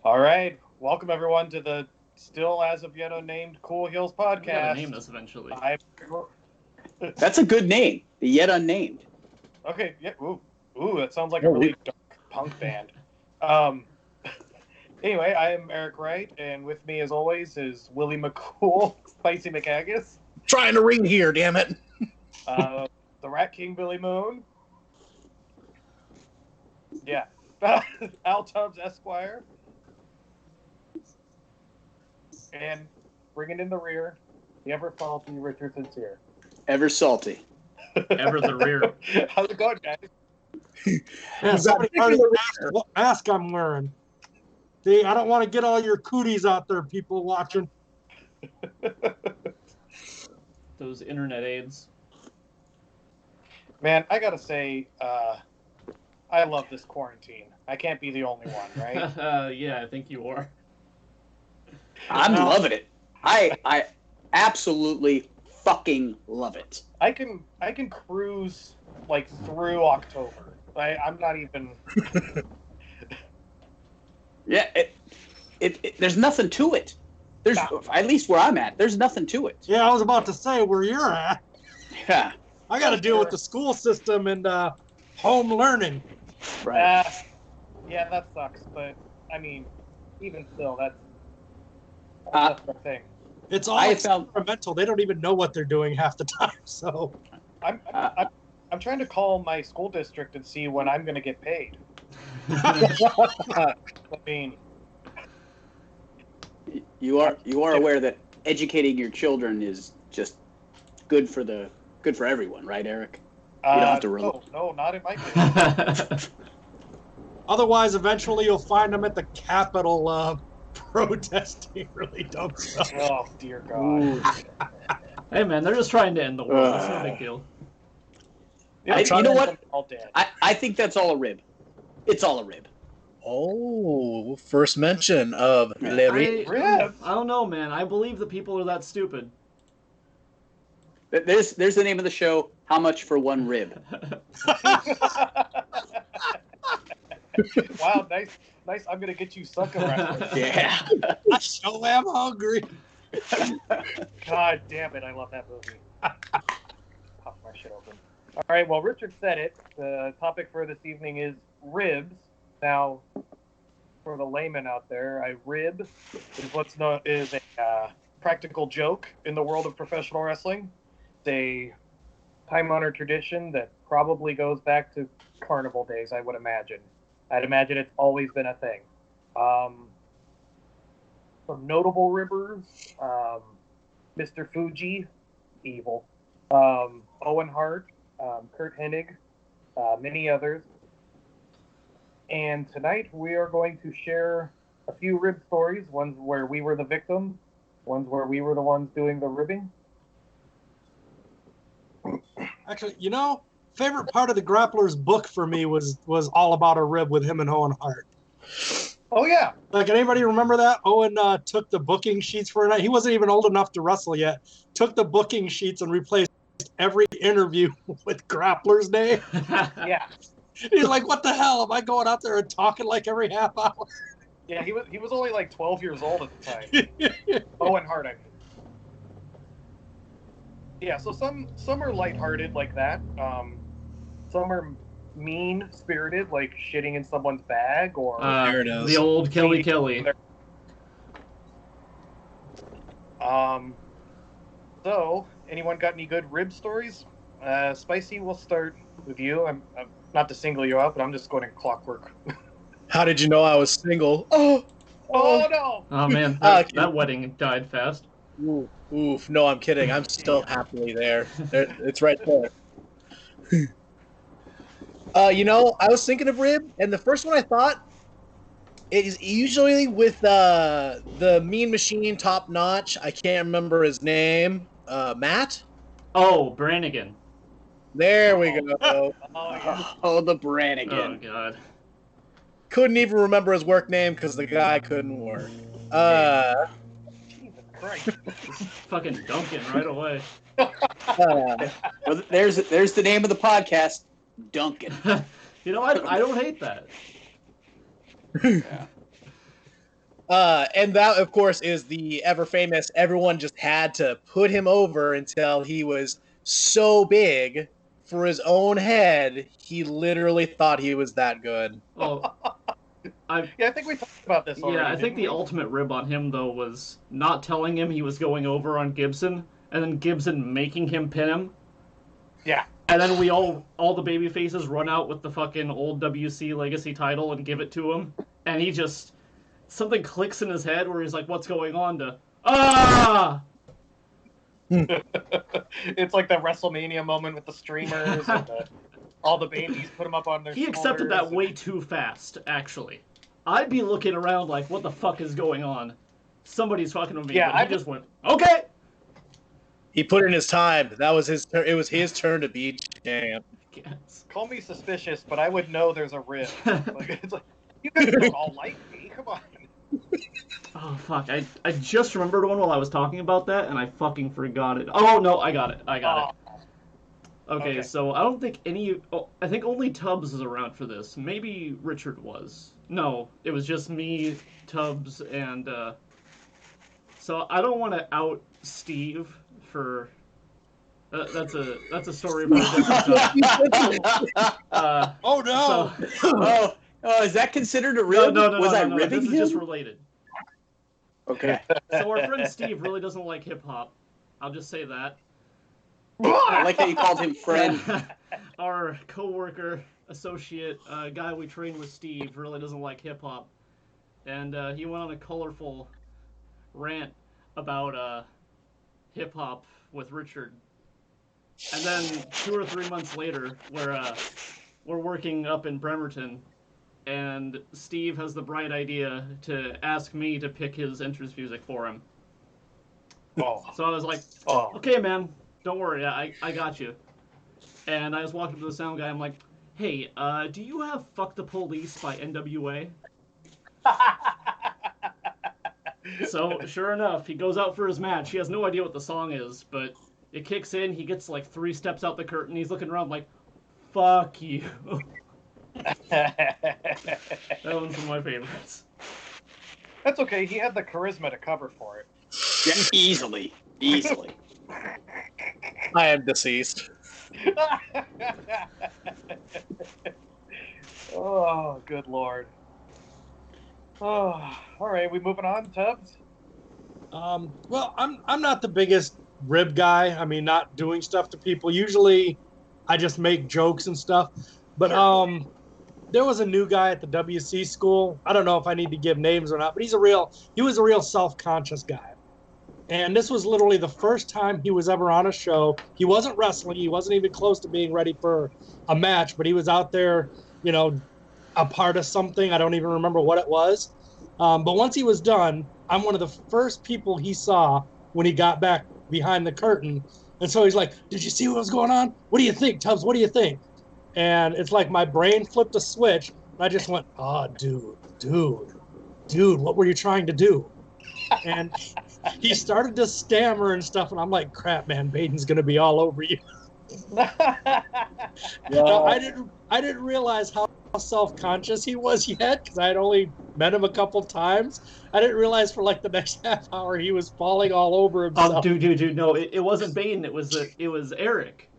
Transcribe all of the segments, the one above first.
All right, welcome everyone to the still as of yet unnamed Cool Heels We gotta podcast. name this eventually. That's a good name. The Yet Unnamed. Okay, yeah. Ooh, that sounds like a really dark punk band. Anyway, I am Eric Wright, and with me, as always, is Willie McCool, Spicy McAgis, Trying to ring here, damn it. the Rat King Billy Moon, yeah, Al Tubbs Esquire, and bringing in the rear, the ever salty Richard Sincere. Ever salty. Ever the rear. How's it going, guys? Yeah, somebody already asked what mask I'm wearing. See, I don't want to get all your cooties out there, people watching. Those internet aids. Man, I gotta say, I love this quarantine. I can't be the only one, right? Yeah, I think you are. I'm loving it. I absolutely fucking love it. I can cruise like through October. I'm not even. Yeah, there's nothing to it. There's at least where I'm at. There's nothing to it. Yeah, I was about to say where you're at. Yeah. I got to deal with the school system and home learning. Right. Yeah, that sucks. But I mean, even still, that's the thing. It's all experimental. They don't even know what they're doing half the time. So I'm trying to call my school district and see when I'm going to get paid. I mean, you are aware that educating your children is just good for everyone, right, Eric? You don't have to no, not in my case. otherwise, eventually you'll find them at the Capitol protesting really dumb stuff. Oh dear God! Hey man, they're just trying to end the world. It's no big deal. You know what? All dead. I think that's all a rib. It's all a rib. Oh, first mention of Larry. I don't know, man. I believe that people are that stupid. There's the name of the show. How much for one rib? Wow, nice. I'm gonna get you sucker reference. Yeah. I so am hungry. God damn it, I love that movie. Pop my shit open. All right, well, Richard said it. The topic for this evening is ribs. Now, for the layman out there, a rib is what's known as a practical joke in the world of professional wrestling. It's a time-honored tradition that probably goes back to carnival days, I would imagine. I'd imagine it's always been a thing. Some notable ribbers, Mr. Fuji, evil, Owen Hart, Kurt Hennig, many others. And tonight we are going to share a few rib stories, ones where we were the victim, ones where we were the ones doing the ribbing. Actually, favorite part of the Grappler's book for me was all about a rib with him and Owen Hart. Oh, yeah. Like, anybody remember that? Owen took the booking sheets for a night. He wasn't even old enough to wrestle yet. Took the booking sheets and replaced every interview with Grappler's name. Yeah. He's like, what the hell? Am I going out there and talking like every half hour? Yeah, he was only like 12 years old at the time. Owen Hart, I mean. Yeah, so some are lighthearted like that. Some are mean-spirited, like shitting in someone's bag, or There it is. The old Kelly. So, anyone got any good rib stories? Spicy, we'll start with you. I'm not to single you out, but I'm just going in clockwork. How did you know I was single? Oh no! Oh man, that wedding died fast. Oof. No, I'm kidding. I'm still happily there. It's right there. I was thinking of rib, and the first one I thought is usually with the Mean Machine Top Notch. I can't remember his name. Matt? Oh, Brannigan. There we go. Oh, the Brannigan. Oh god. Couldn't even remember his work name because the guy couldn't work. Jesus Christ. Fucking Duncan right away. Well, there's the name of the podcast, Duncan. You know, I don't hate that. Yeah. And that, of course, is the ever famous. Everyone just had to put him over until he was so big for his own head, he literally thought he was that good. Oh, Yeah, I think we talked about this already. yeah, I think didn't the we? ultimate rib on him though was not telling him he was going over on Gibson, and then Gibson making him pin him. Yeah. And then we all the baby faces run out with the fucking old WC Legacy title and give it to him, and he just something clicks in his head where he's like, "What's going on?" To It's like the WrestleMania moment with the streamers and all the babies put them up on their He accepted shoulders. that way too fast, actually. I'd be looking around like, "What the fuck is going on?" Somebody's talking to me, Yeah, but he I just went, "Okay." He put in his time. That was his. It was his turn to be champ. Yes. Call me suspicious, but I would know there's a rib. Like, it's like, you guys don't all like me. Come on. Oh fuck! I just remembered one while I was talking about that, and I fucking forgot it. Oh no, I got it. Oh, Okay, okay. so I don't think any. Oh, I think only Tubbs is around for this. Maybe Richard was. No, it was just me, Tubbs, and. So I don't want to out Steve for. That's a story about a different time. Oh no! So, Is that considered a rib? no. Was I No, ribbing this him? is just related. Okay. So our friend Steve really doesn't like hip hop. I'll just say that. I like how you called him friend. Our coworker, associate, guy we train with, Steve, really doesn't like hip hop, and he went on a colorful rant about hip hop with Richard. And then 2 or 3 months later, we're working up in Bremerton, and Steve has the bright idea to ask me to pick his entrance music for him. Oh. So I was like, Oh. "Okay, man, don't worry, I got you." And I just walked up to the sound guy. I'm like, "Hey, do you have "Fuck the Police" by NWA?" So sure enough, he goes out for his match. He has no idea what the song is, but it kicks in. He gets like 3 steps out the curtain. He's looking around like, "Fuck you." That one's one of my favorites. That's okay. He had the charisma to cover for it. Yeah, easily. I am deceased. Oh, good lord. Oh, all right. We moving on, Tubbs? Well, I'm not the biggest rib guy. I mean, not doing stuff to people. Usually, I just make jokes and stuff. But there was a new guy at the WC school. I don't know if I need to give names or not, but he was a real self-conscious guy. And this was literally the first time he was ever on a show. He wasn't wrestling. He wasn't even close to being ready for a match, but he was out there, a part of something. I don't even remember what it was. But once he was done, I'm one of the first people he saw when he got back behind the curtain. And so he's like, "Did you see what was going on? What do you think, Tubbs? What do you think?" And it's like my brain flipped a switch. And I just went, "Oh, dude, what were you trying to do?" And he started to stammer and stuff. And I'm like, "Crap, man, Baden's going to be all over you." Now, I didn't realize how self-conscious he was yet, because I had only met him a couple times. I didn't realize for like the next half hour he was falling all over himself. Oh, dude, no, it wasn't Baden. It was Eric.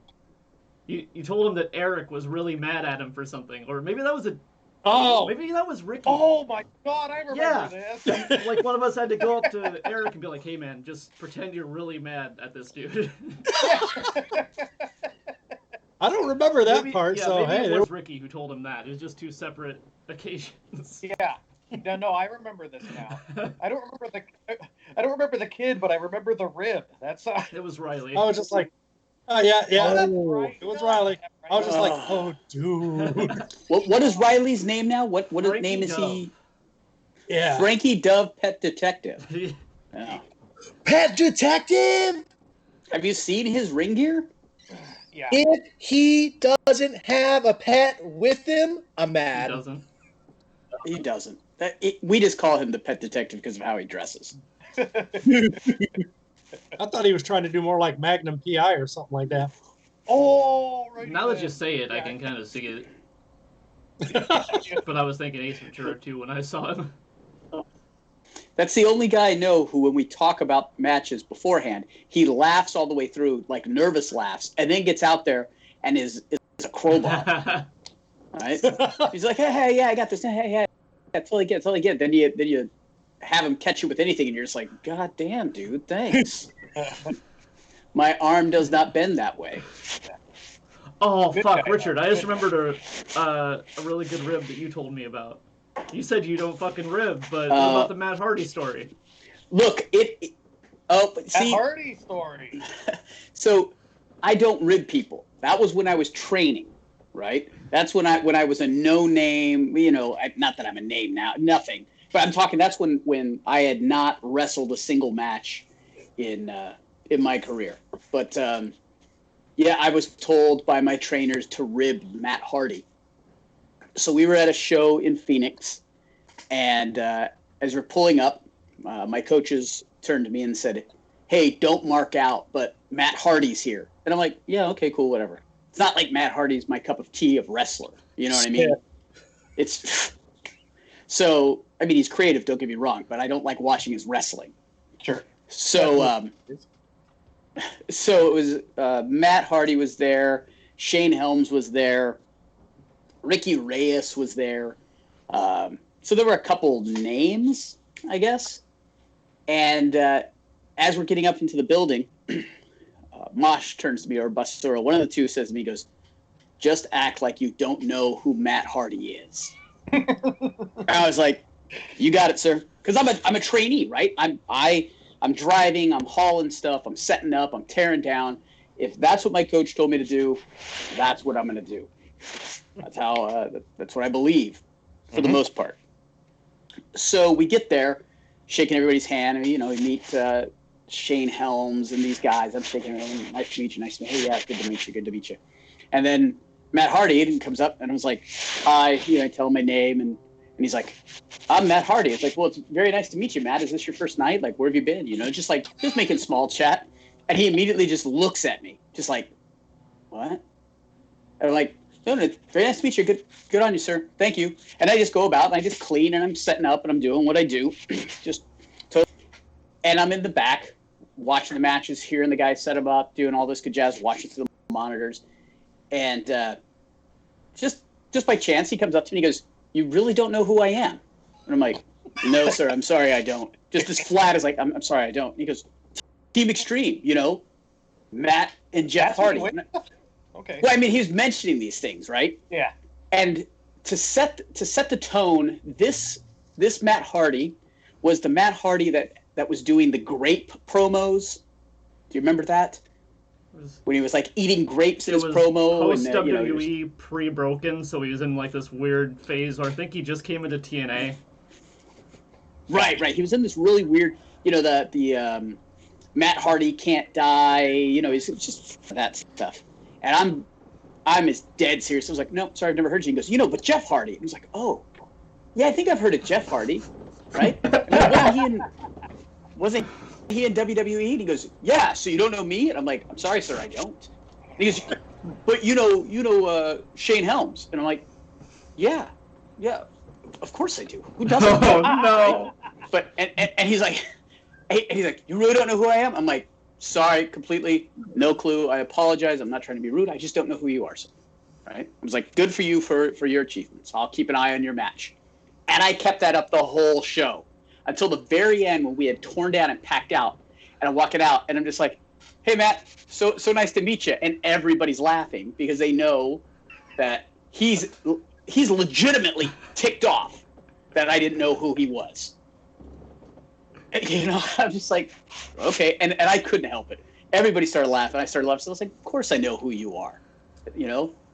You told him that Eric was really mad at him for something, or maybe that was maybe that was Ricky. Oh my god, I remember this. Like one of us had to go up to Eric and be like, "Hey man, just pretend you're really mad at this dude." I don't remember that part, so maybe hey. it was Ricky who told him that. It was just 2 separate occasions. Yeah. No, I remember this now. I don't remember the kid, but I remember the rib. That's It was Riley. I was just like, "Oh yeah." Oh. right. It was Riley. I was just like, Oh. "Oh, dude." What is Riley's name now? What Frankie name is he? Yeah. Frankie Dove Pet Detective. Yeah. Pet detective. Have you seen his ring gear? Yeah. If he doesn't have a pet with him, I'm He mad. doesn't. He doesn't. We just call him the Pet Detective because of how he dresses. I thought he was trying to do more like Magnum PI or something like that. Oh, right. Now that you there. say it, I Yeah. can kind of see it. But I was thinking Ace Ventura too when I saw him. That's the only guy I know who, when we talk about matches beforehand, he laughs all the way through, like nervous laughs, and then gets out there and is a crowbar. Right? He's like, hey, yeah, I got this. Hey, I totally get it. Then you have him catch you with anything, and you're just like, God damn, dude, thanks. My arm does not bend that way. Oh, Good fuck, guy, Richard, though. I just Good remembered a really good rib that you told me about. You said you don't fucking rib, but what about the Matt Hardy story? Look, That see, Hardy story. so I don't rib people. That was when I was training, right? That's when I was a no name, not that I'm a name now, nothing. But I'm talking, that's when I had not wrestled a single match in my career. But yeah, I was told by my trainers to rib Matt Hardy. So we were at a show in Phoenix, and as we're pulling up, my coaches turned to me and said, hey, don't mark out, but Matt Hardy's here. And I'm like, yeah, okay, cool, whatever. It's not like Matt Hardy's my cup of tea of wrestler. You know what I mean? Yeah. It's so, I mean, he's creative, don't get me wrong, but I don't like watching his wrestling. Sure. So, so it was Matt Hardy was there, Shane Helms was there, Ricky Reyes was there. So there were a couple names, I guess. And as we're getting up into the building, Mosh turns to me, or Basura, one of the two says to me, he goes, just act like you don't know who Matt Hardy is. I was like, you got it, sir. Because I'm a trainee, right? I'm driving, I'm hauling stuff, I'm setting up, I'm tearing down. If that's what my coach told me to do, that's what I'm going to do. That's how. That's what I believe, for the most part. So we get there, shaking everybody's hand, and we meet Shane Helms and these guys. I'm shaking everyone. Nice to meet you. Nice to meet you. Hey, yeah, good to meet you. Good to meet you. And then Matt Hardy comes up and I was like, hi. I tell him my name, and he's like, I'm Matt Hardy. It's like, well, it's very nice to meet you, Matt. Is this your first night? Like, where have you been? Just making small chat. And he immediately just looks at me, just like, what? And I'm like, no, very nice to meet you. Good on you, sir. Thank you. And I just go about and I just clean and I'm setting up and I'm doing what I do. And I'm in the back watching the matches, hearing the guys set them up, doing all this good jazz, watching through the monitors. And just by chance, he comes up to me and he goes, you really don't know who I am? And I'm like, no, sir, I'm sorry, I don't. Just as flat as like, I'm sorry, I don't. And he goes, Team Extreme, Matt and Jeff Hardy. Okay. Well, I mean, he was mentioning these things, right? Yeah. And to set the tone, this Matt Hardy was the Matt Hardy that was doing the grape promos. Do you remember that? When he was like eating grapes in his promo. Post and WWE pre-broken, so he was in like this weird phase where I think he just came into TNA. Right. He was in this really weird, the Matt Hardy can't die, he's just that stuff. And I'm as dead serious. I was like, no, sorry, I've never heard you. He goes, but Jeff Hardy. I was like, oh, yeah, I think I've heard of Jeff Hardy, right? Wasn't he in WWE? And he goes, yeah, so you don't know me? And I'm like, I'm sorry, sir, I don't. And he goes, but you know Shane Helms. And I'm like, yeah, of course I do. Who doesn't? Oh, no. But, and he's like, you really don't know who I am? I'm like, sorry, completely, no clue. I apologize. I'm not trying to be rude. I just don't know who you are, sir. Right? I was like, good for you for your achievements. I'll keep an eye on your match. And I kept that up the whole show until the very end when we had torn down and packed out. And I'm walking out, and I'm just like, hey, Matt, so nice to meet you. And everybody's laughing because they know that he's legitimately ticked off that I didn't know who he was. I'm just like, okay. And I couldn't help it. Everybody started laughing. I started laughing. So I was like, of course I know who you are.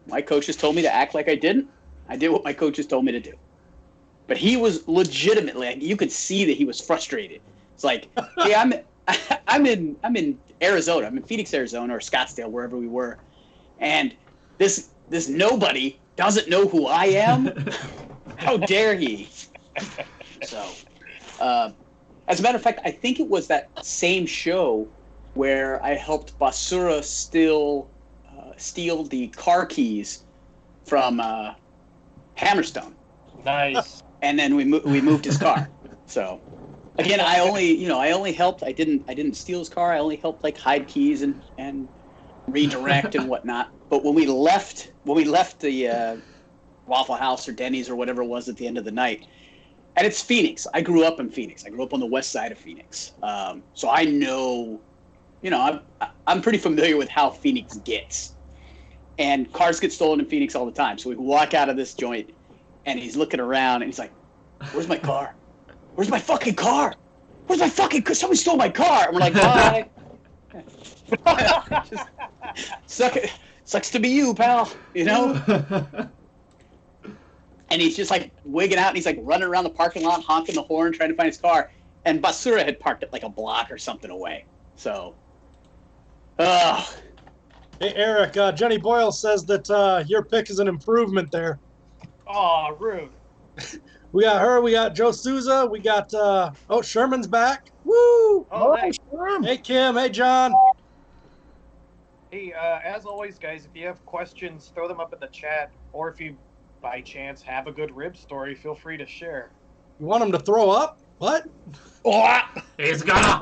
My coaches told me to act like I didn't. I did what my coaches told me to do. But he was legitimately, you could see that he was frustrated. It's like, hey, I'm in Arizona. I'm in Phoenix, Arizona, or Scottsdale, wherever we were. And this nobody doesn't know who I am. How dare he? So, as a matter of fact, I think it was that same show where I helped Basura steal the car keys from Hammerstone, Nice. and then we moved his car. So again, I only helped. I didn't steal his car. I only helped like hide keys and redirect and whatnot. But when we left the Waffle House or Denny's or whatever it was at the end of the night, and it's Phoenix. I grew up in Phoenix. I grew up on the west side of Phoenix, so I know, I'm pretty familiar with how Phoenix gets. And cars get stolen in Phoenix all the time. So we walk out of this joint, and he's looking around, and he's like, "Where's my car? Where's my fucking car? Where's my fucking car? Someone stole my car!" And we're like, "Bye." Just, sucks to be you, pal. And he's just like wigging out, and he's like running around the parking lot, honking the horn, trying to find his car. And Basura had parked it like a block or something away. So, Hey, Eric, Jenny Boyle says that your pick is an improvement there. Aw, rude. We got her. We got Joe Souza. We got, Sherman's back. Woo! Oh, nice. Hey, Kim. Hey, John. Hey, as always, guys, if you have questions, throw them up in the chat. Or if you, by chance, have a good rib story, feel free to share. You want him to throw up? What? He's gonna.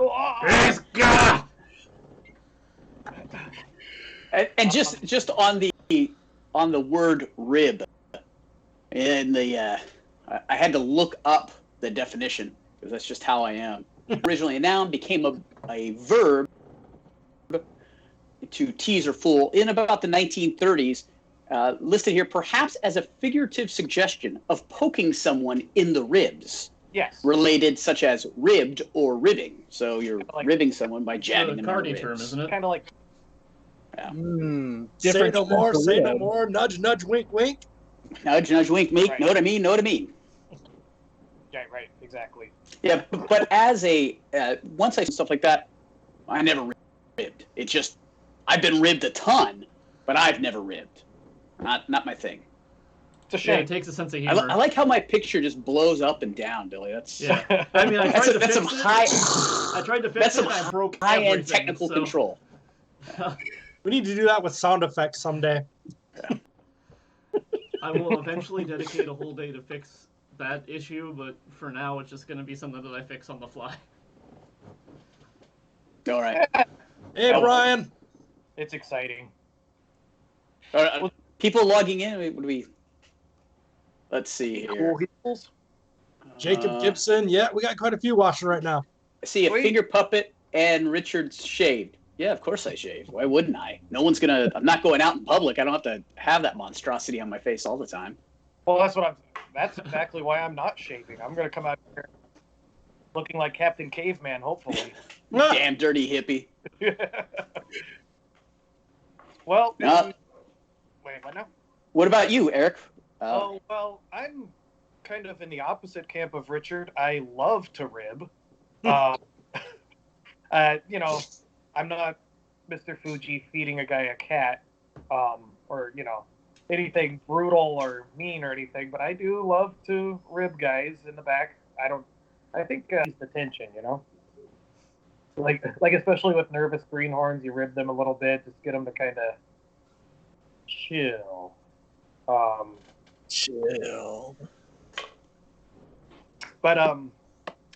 and just on the word rib, and I had to look up the definition because that's just how I am. Originally a noun, became a verb to tease or fool in about the 1930s. Listed here perhaps as a figurative suggestion of poking someone in the ribs. Yes. Related, such as ribbed or ribbing. So you're ribbing someone by jabbing them in the Cardi ribs. term, isn't it? Kind of like. Yeah. Say no more. Say no more. Nudge, nudge, wink, wink. Nudge, nudge, wink, wink. Right. Know what I mean? Know what I mean? Yeah, right. Exactly. Yeah, but as once I saw stuff like that, I never ribbed. It just, I've been ribbed a ton, but I've never ribbed. Not my thing. It's a Yeah, shame. it takes a sense of I humor. like how my picture just blows up and down, Billy. That's Yeah. I mean, I tried to that's fix some it. high I tried to fix that's it, some and I broke high-end everything, technical so- control. We need to do that with sound effects someday. I will eventually dedicate a whole day to fix that issue, but for now, it's just going to be something that I fix on the fly. All right. Hey, Brian. It's exciting. All right. People logging in. What do we? Let's see here. Cool heels. Jacob Gibson. Yeah, we got quite a few watching right now. I see a Sweet. finger puppet and Richard's shaved. Yeah, of course I shave. Why wouldn't I? No one's gonna. I'm not going out in public. I don't have to have that monstrosity on my face all the time. Well, that's exactly why I'm not shaving. I'm gonna come out here looking like Captain Caveman, hopefully. Damn dirty hippie. Well, No. wait, what now? What about you, Eric? Oh, well, I'm kind of in the opposite camp of Richard. I love to rib. I'm not Mr. Fuji feeding a guy a cat, or, anything brutal or mean or anything, but I do love to rib guys in the back. I think it's the tension, Like especially with nervous greenhorns, you rib them a little bit, just get them to kind of chill. Chill. But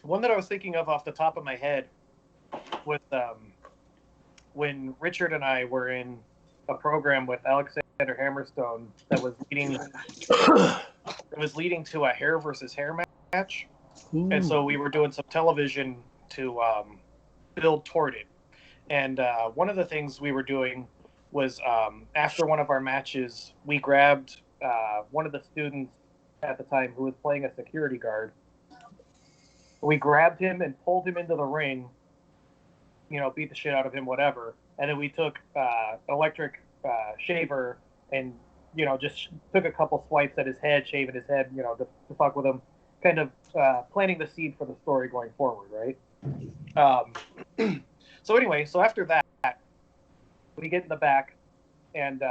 one that I was thinking of off the top of my head was when Richard and I were in a program with Alexander Hammerstone that was leading to a hair versus hair match, and so we were doing some television to build toward it. And one of the things we were doing was after one of our matches, we grabbed one of the students at the time who was playing a security guard. We grabbed him and pulled him into the ring, beat the shit out of him, whatever. And then we took an electric shaver and, just took a couple swipes at his head, shaving his head, to fuck with him, kind of planting the seed for the story going forward, right? So anyway, after that, we get in the back, and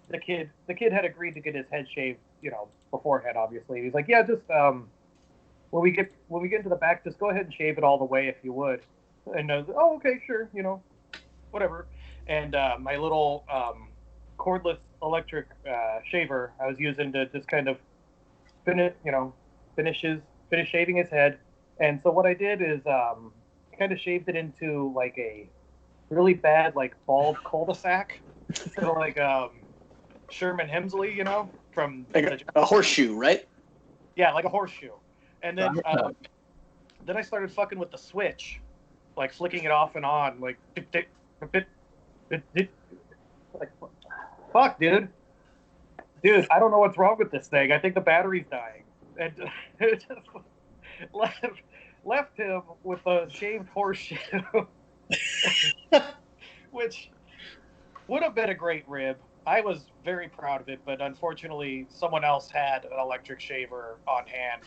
the kid had agreed to get his head shaved, beforehand, obviously. He's like, yeah, just when we get into the back, just go ahead and shave it all the way if you would. And I was like, oh, okay, sure, whatever. And my little cordless electric shaver I was using to just kind of finish shaving his head. And so what I did is kind of shaved it into like a really bad like bald cul-de-sac, sort of like Sherman Hemsley, from Like a horseshoe, right? yeah, like a horseshoe. And then I started fucking with the switch, like flicking it off and on, like like fuck, dude. I don't know what's wrong with this thing. I think the battery's dying. And it just left him with a shaved horseshoe, which would have been a great rib. I was very proud of it, but unfortunately, someone else had an electric shaver on hand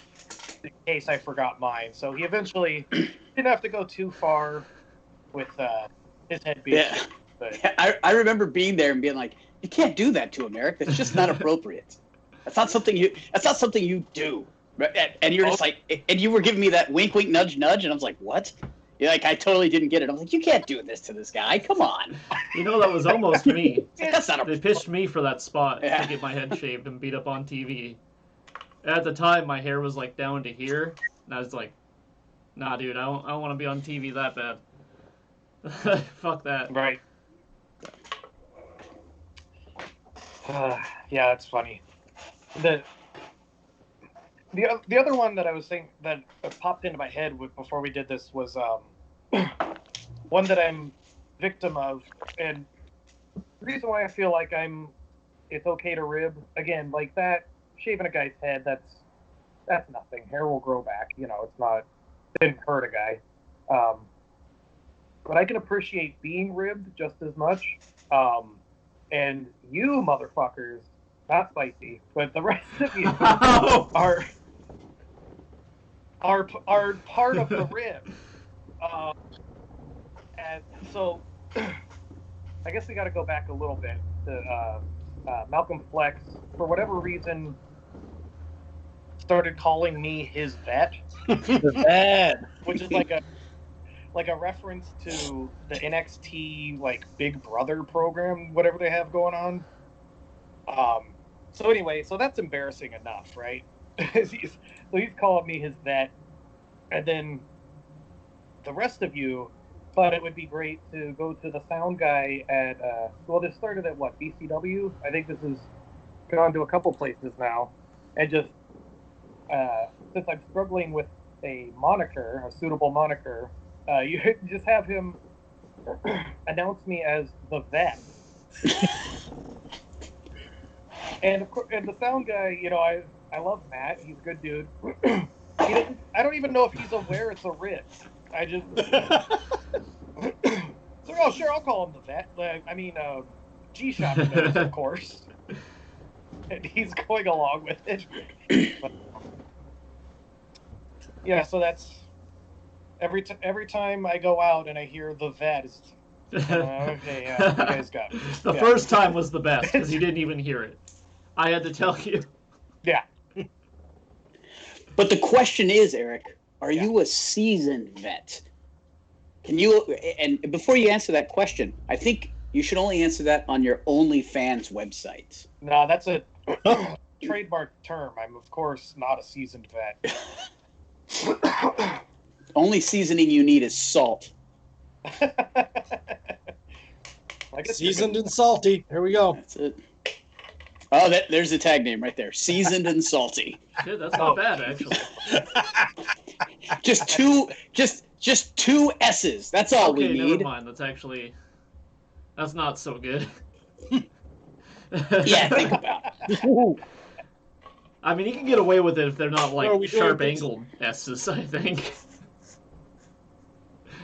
in case I forgot mine. So he eventually didn't have to go too far with his head being Yeah. shaved. But I remember being there and being like, you can't do that to him, Eric. That's just not appropriate. That's not something you do. Right? And you're just like, and you were giving me that wink, wink, nudge, nudge, and I was like, what? You're like, I totally didn't get it. I was like, you can't do this to this guy. Come on. You know, that was almost me. That's not They pitched me for that spot Yeah. to get my head shaved and beat up on TV. At the time, my hair was like down to here, and I was like, nah, dude, I don't want to be on TV that bad. Fuck that. right. Yeah, that's funny. The other one that I was saying that popped into my head before we did this was one that I'm victim of, and the reason why I feel like it's okay to rib again, like that shaving a guy's head, that's nothing. Hair will grow back, it's not, didn't hurt a guy. But I can appreciate being ribbed just as much. And you motherfuckers, not spicy, but the rest of you are part of the rib. And so I guess we got to go back a little bit to Malcolm Flex, for whatever reason, started calling me his vet, Bad. which is like a reference to the NXT like Big Brother program, whatever they have going on. So anyway, so that's embarrassing enough, right? he's calling me his vet, and then the rest of you thought it would be great to go to the sound guy at this started at what, BCW? I think this has gone to a couple places now, and just since I'm struggling with a suitable moniker, you just have him announce me as the vet. And of course, and the sound guy, I love Matt. He's a good dude. I don't even know if he's aware it's a rib. I just so, oh sure, I'll call him the vet. G-Shot knows, of course, and he's going along with it. But, yeah, so that's every time I go out and I hear the vet, it's okay. Yeah, you guys got it. The first time was the best because you didn't even hear it. I had to tell you. Yeah. But the question is, Eric, are you a seasoned vet? Can you, and before you answer that question, I think you should only answer that on your OnlyFans website. No, that's a trademark term. I'm, of course, not a seasoned vet. Only seasoning you need is salt. Seasoned and salty. Here we go. That's it. Oh, there's the tag name right there. Seasoned and salty. Shit, that's not bad, actually. Just two S's. That's all we Okay, need. never mind. That's not so good. Yeah, think about it. I mean, you can get away with it if they're not Are we like doing sharp this? angled S's, I think.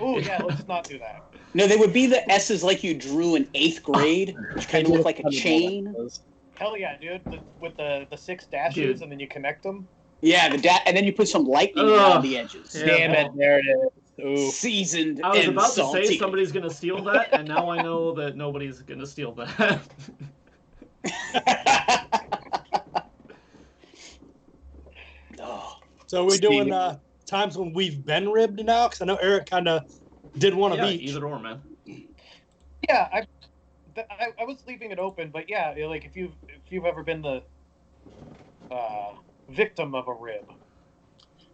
Oh yeah, let's not do that. No, they would be the S's like you drew in 8th grade, which kind of look like a chain. Hell yeah, dude! With the 6 dashes, Dude. and then you connect them. Yeah, and then you put some lightning Ugh. around the edges. Yeah. Damn it, there it is. Ooh. Seasoned I was and about salty. to say somebody's gonna steal that, and now I know that nobody's gonna steal that. Oh, So we're Speaking doing of- times when we've been ribbed now, because I know Eric kind of did one Yeah, of each. either or, man. Yeah, I was leaving it open, but yeah, like if you've ever been the victim of a rib?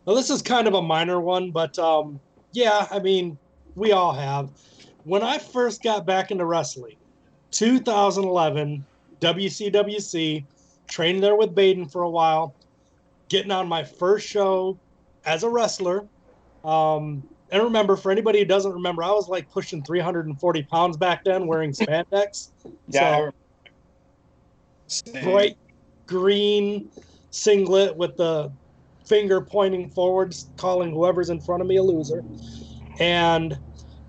Well, this is kind of a minor one, but yeah, I mean, we all have. When I first got back into wrestling, 2011, WCWC, trained there with Baden for a while, getting on my first show as a wrestler. And remember, for anybody who doesn't remember, I was like pushing 340 pounds back then wearing spandex. Yeah. So, bright green singlet with the finger pointing forwards, calling whoever's in front of me a loser. And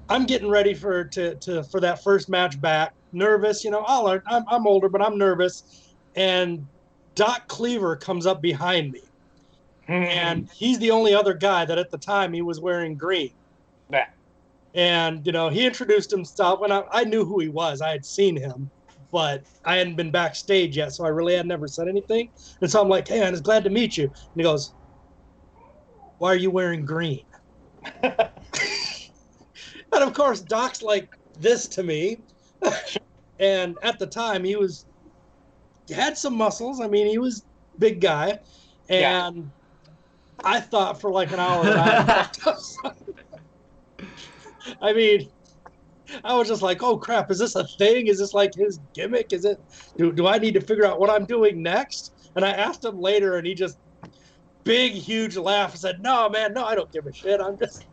I'm getting ready for that first match back. Nervous, you know. I'm older, but I'm nervous. And Doc Cleaver comes up behind me, and he's the only other guy that at the time he was wearing green. Yeah. And you know, he introduced himself, and I knew who he was. I had seen him, but I hadn't been backstage yet, so I really had never said anything. And so I'm like, "Hey, man, it's glad to meet you." And he goes, "Why are you wearing green?" And of course, Doc's like this to me. And at the time, he had some muscles. I mean, he was a big guy. And I thought for like an hour that I mean, I was just like, oh crap, is this a thing? Is this like his gimmick? Is it, do I need to figure out what I'm doing next? And I asked him later, and he just big, huge laugh and said, no, man, no, I don't give a shit. I'm just,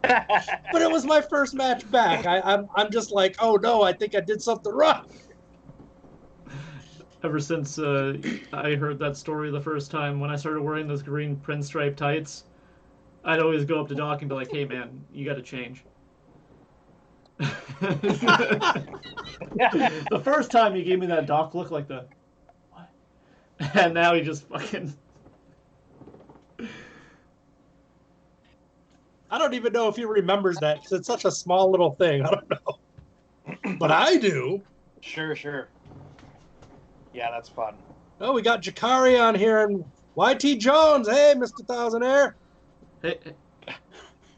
but it was my first match back. I'm just like, oh no, I think I did something wrong. Ever since I heard that story the first time, when I started wearing those green pinstripe tights, I'd always go up to Doc and be like, hey man, you gotta change. The first time he gave me that Doc look like the what? And now he just fucking I don't even know if he remembers that because it's such a small little thing. I don't know. But I do. Sure. Yeah, that's fun. Oh, we got Jakari on here and YT Jones. Hey, Mr. Thousandaire. hey,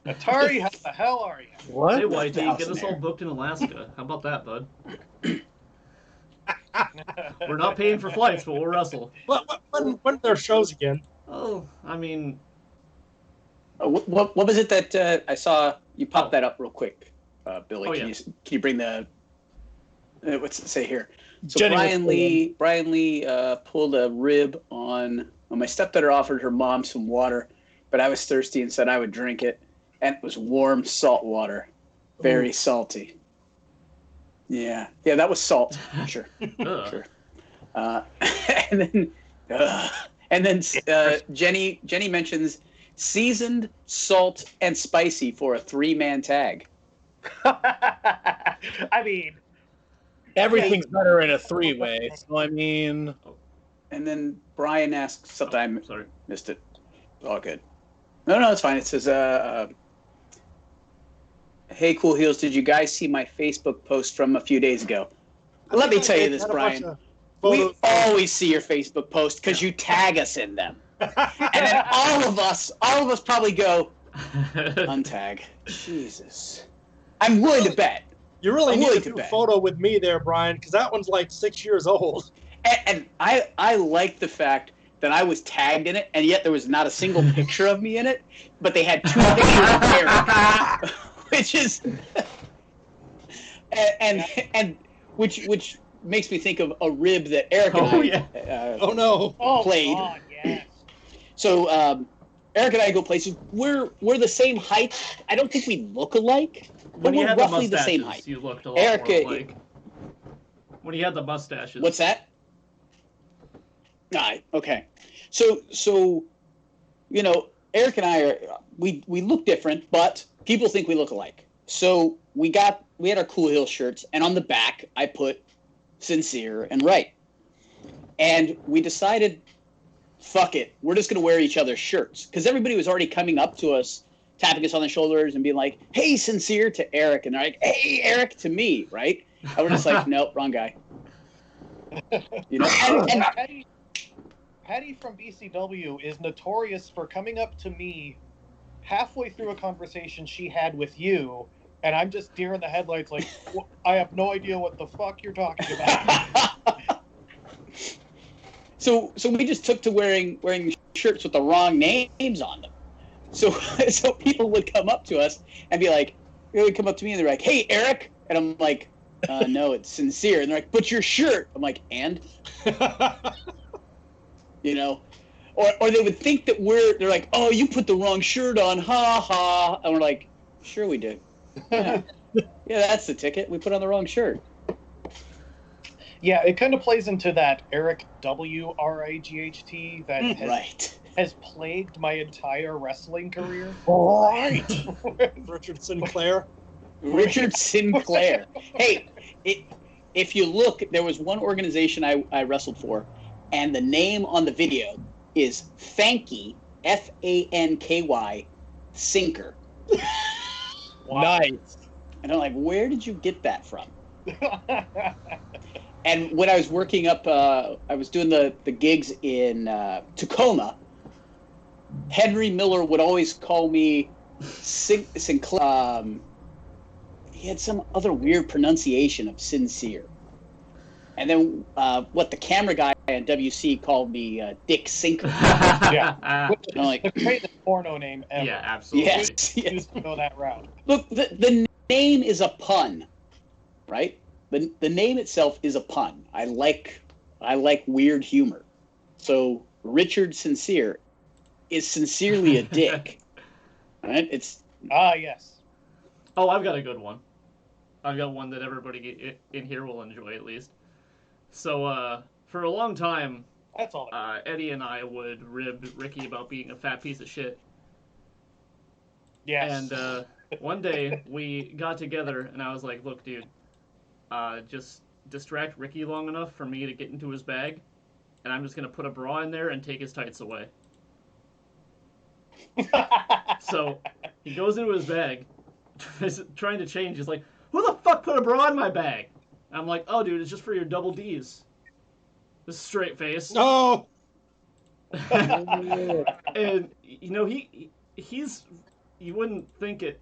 Atari, how the hell are you? What? hey YT, get us all booked in Alaska. How about that, bud? We're not paying for flights, but we'll wrestle. When are their shows again? Oh, I mean, What was it that I saw? You pop that up real quick, Billy. Oh, Can yeah. you bring the what's it say here? So Jenny Brian Lee pulled a rib on. Well, my stepdaughter offered her mom some water, but I was thirsty and said I would drink it, and it was warm salt water, very salty. Yeah, that was salt. Sure. Sure. And then Jenny mentions seasoned, salt, and spicy for a 3-man tag. I mean, Everything's better in a 3-way. So I mean, And then Brian asks something. I sorry. missed it. All good. No, it's fine. It says, "Hey, Cool Heels, did you guys see my Facebook post from a few days ago?" Let me tell you this, Brian. We always see your Facebook post because you tag us in them. And then all of us probably go, untag. Jesus. I'm willing to bet. You really I'm need willing a to new bet. photo with me there, Brian, because that one's like 6 years old. And I like the fact that I was tagged in it, and yet there was not a single picture of me in it, but they had 2 pictures of Eric, which is, and which makes me think of a rib that Eric and Oh no! played. God, yes. So Eric and I go places. We're the same height. I don't think we look alike, but When you we're had roughly the the same mustaches, height. you looked a lot Eric, more like. When you had the mustaches. What's that? Aye, okay. So you know, Eric and I we look different, but people think we look alike. So we had our Cool Hill shirts, and on the back I put sincere and right. And we decided, fuck it, we're just gonna wear each other's shirts. Because everybody was already coming up to us, tapping us on the shoulders and being like, hey, sincere to Eric, and they're like, hey, Eric to me, right? And we're just like, nope, wrong guy. You know, and Patty from BCW is notorious for coming up to me halfway through a conversation she had with you, and I'm just deer in the headlights like, I have no idea what the fuck you're talking about. So we just took to wearing shirts with the wrong names on them. So people would come up to us and be like, they would come up to me and they're like, "Hey, Eric," and I'm like, "No, it's Sincere." And they're like, "But your shirt." I'm like, "And?" You know, or they would think that they're like, "Oh, you put the wrong shirt on, ha ha," and we're like, "Sure we did. Yeah, yeah, that's the ticket. We put on the wrong shirt." Yeah, it kind of plays into that Eric WRIGHT that Right. has plagued my entire wrestling career. Right. Richard Sinclair. Richard Sinclair. Hey, if you look, there was one organization I wrestled for, and the name on the video is Fanky, Fanky, Sinker. Wow. Nice. And I'm like, where did you get that from? And when I was working up, I was doing the gigs in Tacoma. Henry Miller would always call me Sinclair. He had some other weird pronunciation of Sincere. And then the camera guy on WC called me Dick Sinker. Yeah. I'm like, The greatest porno name ever. Yeah, absolutely. yes. Used to go that route. Look, the name is a pun, right? The name itself is a pun. I like weird humor. So Richard Sincere is sincerely a dick. Right? It's Yes. Oh, I've got a good one. I've got one that everybody in here will enjoy at least. So, for a long time, That's all. Eddie and I would rib Ricky about being a fat piece of shit. Yes. And one day we got together and I was like, "Look, dude, just distract Ricky long enough for me to get into his bag, and I'm just gonna put a bra in there and take his tights away." So he goes into his bag, trying to change. He's like, "Who the fuck put a bra in my bag?" I'm like, "Oh, dude, it's just for your double D's." This straight face. Oh, And you know he's you wouldn't think it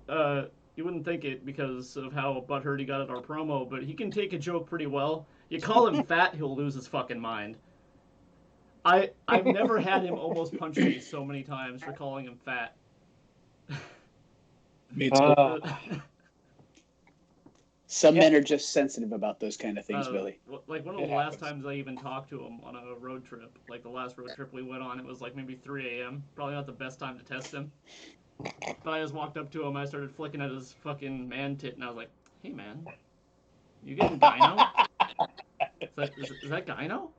because of how butthurt he got at our promo, but he can take a joke pretty well. You call him fat, he'll lose his fucking mind. I've never had him almost punch me so many times for calling him fat. Me too. some men are just sensitive about those kind of things, Billy. Like one of the last times I even talked to him on a road trip, like the last road trip we went on, it was like maybe 3 a.m. Probably not the best time to test him. But I just walked up to him, I started flicking at his fucking man tit, and I was like, "Hey man, you getting gyno? Is that gyno?"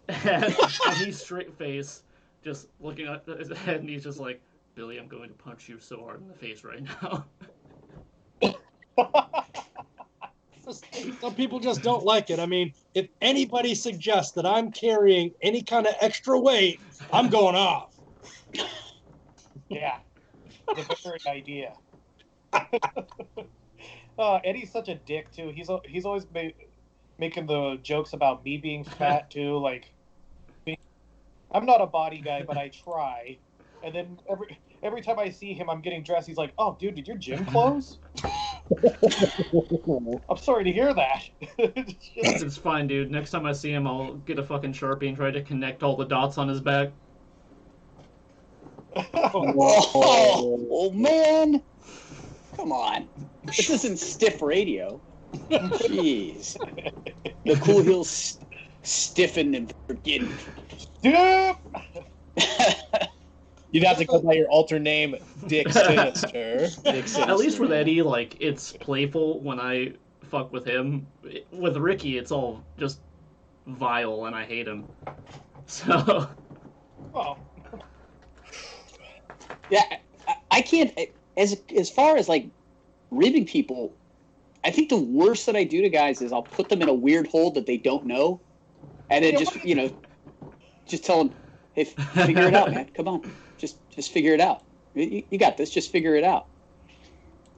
And he's straight face, just looking at his head, and he's just like, "Billy, I'm going to punch you so hard in the face right now." some people just don't like it. I mean, if anybody suggests that I'm carrying any kind of extra weight, I'm going off. Yeah, the very idea. Eddie's such a dick too. He's always making the jokes about me being fat too. Like, I'm not a body guy, but I try. And then every time I see him, I'm getting dressed. He's like, "Oh, dude, did your gym close?" I'm sorry to hear that. It's fine, dude. Next time I see him, I'll get a fucking Sharpie and try to connect all the dots on his back. Oh, man. Come on. This isn't stiff radio. Jeez. The Cool Heels stiffen and forgetting. Dude! You'd have to go by your alter name, Dick Sinister. Dick Sinister. At least with Eddie, like, it's playful when I fuck with him. With Ricky, it's all just vile, and I hate him. So... Oh. Yeah, I can't. As far as like ribbing people, I think the worst that I do to guys is I'll put them in a weird hole that they don't know, and then just tell them, "Hey, figure it out, man. Come on, just figure it out. You got this. Just figure it out."